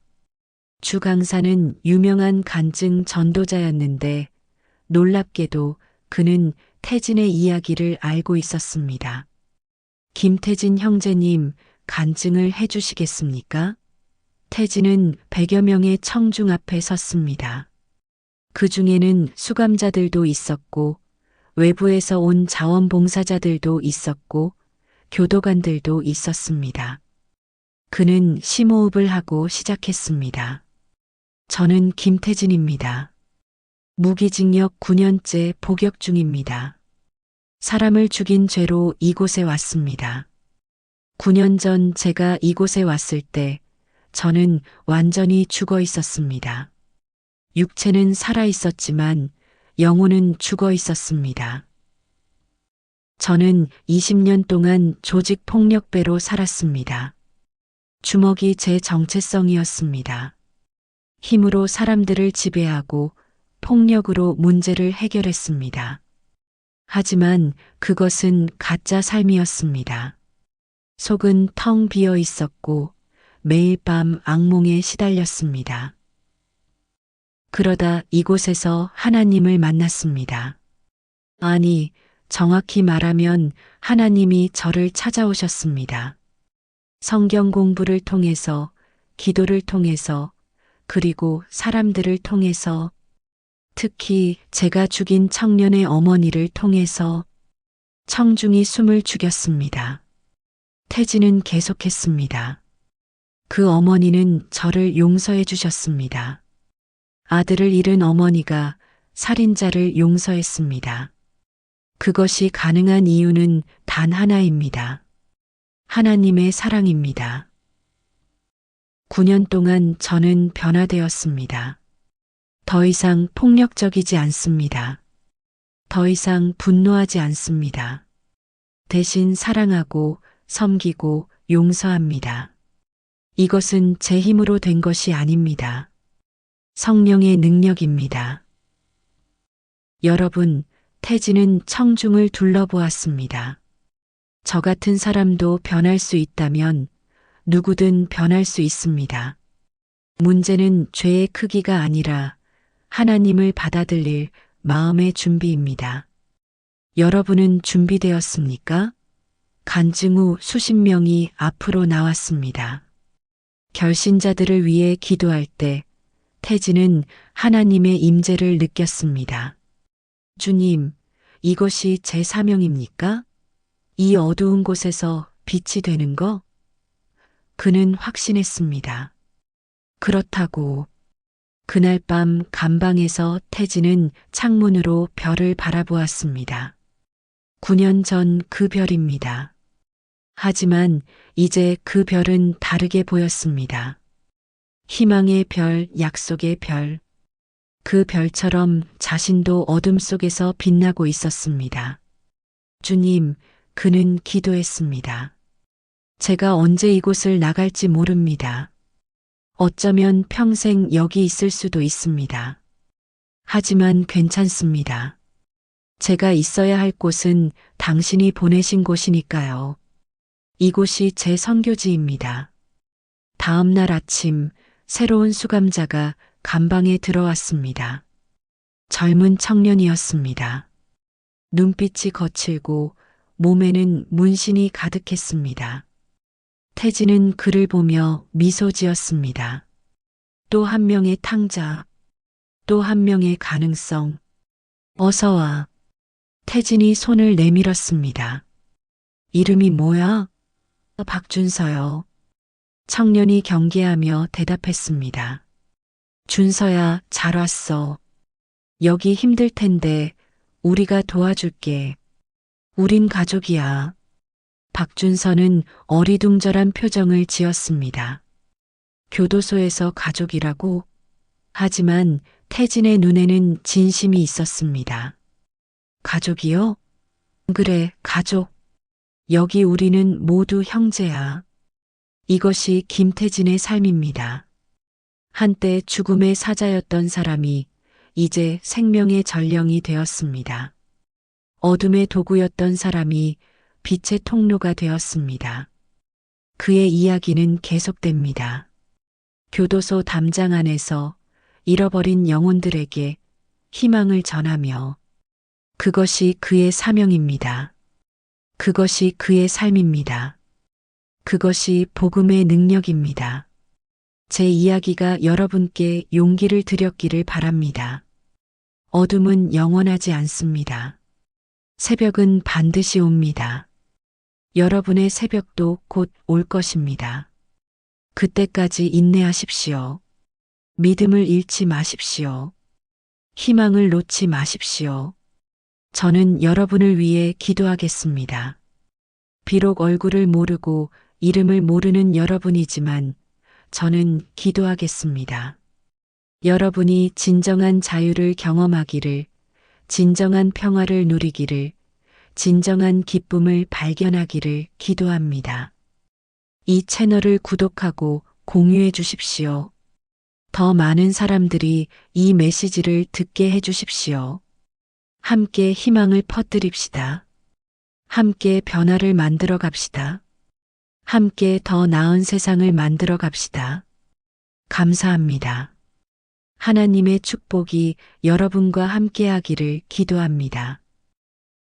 주 강사는 유명한 간증 전도자였는데 놀랍게도 그는 태진의 이야기를 알고 있었습니다. 김태진 형제님, 간증을 해주시겠습니까? 태진은 100여 명의 청중 앞에 섰습니다. 그 중에는 수감자들도 있었고 외부에서 온 자원봉사자들도 있었고 교도관들도 있었습니다. 그는 심호흡을 하고 시작했습니다. 저는 김태진입니다. 무기징역 9년째 복역 중입니다. 사람을 죽인 죄로 이곳에 왔습니다. 9년 전 제가 이곳에 왔을 때 저는 완전히 죽어 있었습니다. 육체는 살아 있었지만 영혼은 죽어 있었습니다. 저는 20년 동안 조직 폭력배로 살았습니다. 주먹이 제 정체성이었습니다. 힘으로 사람들을 지배하고 폭력으로 문제를 해결했습니다. 하지만 그것은 가짜 삶이었습니다. 속은 텅 비어 있었고 매일 밤 악몽에 시달렸습니다. 그러다 이곳에서 하나님을 만났습니다. 아니, 정확히 말하면 하나님이 저를 찾아오셨습니다. 성경 공부를 통해서, 기도를 통해서, 그리고 사람들을 통해서, 특히 제가 죽인 청년의 어머니를 통해서 청중이 숨을 죽였습니다. 태진은 계속했습니다. 그 어머니는 저를 용서해 주셨습니다. 아들을 잃은 어머니가 살인자를 용서했습니다. 그것이 가능한 이유는 단 하나입니다. 하나님의 사랑입니다. 9년 동안 저는 변화되었습니다. 더 이상 폭력적이지 않습니다. 더 이상 분노하지 않습니다. 대신 사랑하고 섬기고 용서합니다. 이것은 제 힘으로 된 것이 아닙니다. 성령의 능력입니다. 여러분, 태진은 청중을 둘러보았습니다. 저 같은 사람도 변할 수 있다면 누구든 변할 수 있습니다. 문제는 죄의 크기가 아니라 하나님을 받아들일 마음의 준비입니다. 여러분은 준비되었습니까? 간증 후 수십 명이 앞으로 나왔습니다. 결신자들을 위해 기도할 때 태진은 하나님의 임재를 느꼈습니다. 주님, 이것이 제 사명입니까? 이 어두운 곳에서 빛이 되는 거? 그는 확신했습니다. 그렇다고. 그날 밤 감방에서 태진은 창문으로 별을 바라보았습니다. 9년 전 그 별입니다. 하지만 이제 그 별은 다르게 보였습니다. 희망의 별, 약속의 별. 그 별처럼 자신도 어둠 속에서 빛나고 있었습니다. 주님, 그는 기도했습니다. 제가 언제 이곳을 나갈지 모릅니다. 어쩌면 평생 여기 있을 수도 있습니다. 하지만 괜찮습니다. 제가 있어야 할 곳은 당신이 보내신 곳이니까요. 이곳이 제 선교지입니다. 다음 날 아침, 새로운 수감자가 감방에 들어왔습니다. 젊은 청년이었습니다. 눈빛이 거칠고 몸에는 문신이 가득했습니다. 태진은 그를 보며 미소 지었습니다. 또 한 명의 탕자, 또 한 명의 가능성. 어서 와. 태진이 손을 내밀었습니다. 이름이 뭐야? 박준서요. 청년이 경계하며 대답했습니다. 준서야, 잘 왔어. 여기 힘들 텐데 우리가 도와줄게. 우린 가족이야. 박준서는 어리둥절한 표정을 지었습니다. 교도소에서 가족이라고? 하지만 태진의 눈에는 진심이 있었습니다. 가족이요? 그래, 가족. 여기 우리는 모두 형제야. 이것이 김태진의 삶입니다. 한때 죽음의 사자였던 사람이 이제 생명의 전령이 되었습니다. 어둠의 도구였던 사람이 빛의 통로가 되었습니다. 그의 이야기는 계속됩니다. 교도소 담장 안에서 잃어버린 영혼들에게 희망을 전하며 그것이 그의 사명입니다. 그것이 그의 삶입니다. 그것이 복음의 능력입니다. 제 이야기가 여러분께 용기를 드렸기를 바랍니다. 어둠은 영원하지 않습니다. 새벽은 반드시 옵니다. 여러분의 새벽도 곧 올 것입니다. 그때까지 인내하십시오. 믿음을 잃지 마십시오. 희망을 놓지 마십시오. 저는 여러분을 위해 기도하겠습니다. 비록 얼굴을 모르고 이름을 모르는 여러분이지만 저는 기도하겠습니다. 여러분이 진정한 자유를 경험하기를, 진정한 평화를 누리기를, 진정한 기쁨을 발견하기를 기도합니다. 이 채널을 구독하고 공유해 주십시오. 더 많은 사람들이 이 메시지를 듣게 해 주십시오. 함께 희망을 퍼뜨립시다. 함께 변화를 만들어 갑시다. 함께 더 나은 세상을 만들어 갑시다. 감사합니다. 하나님의 축복이 여러분과 함께하기를 기도합니다.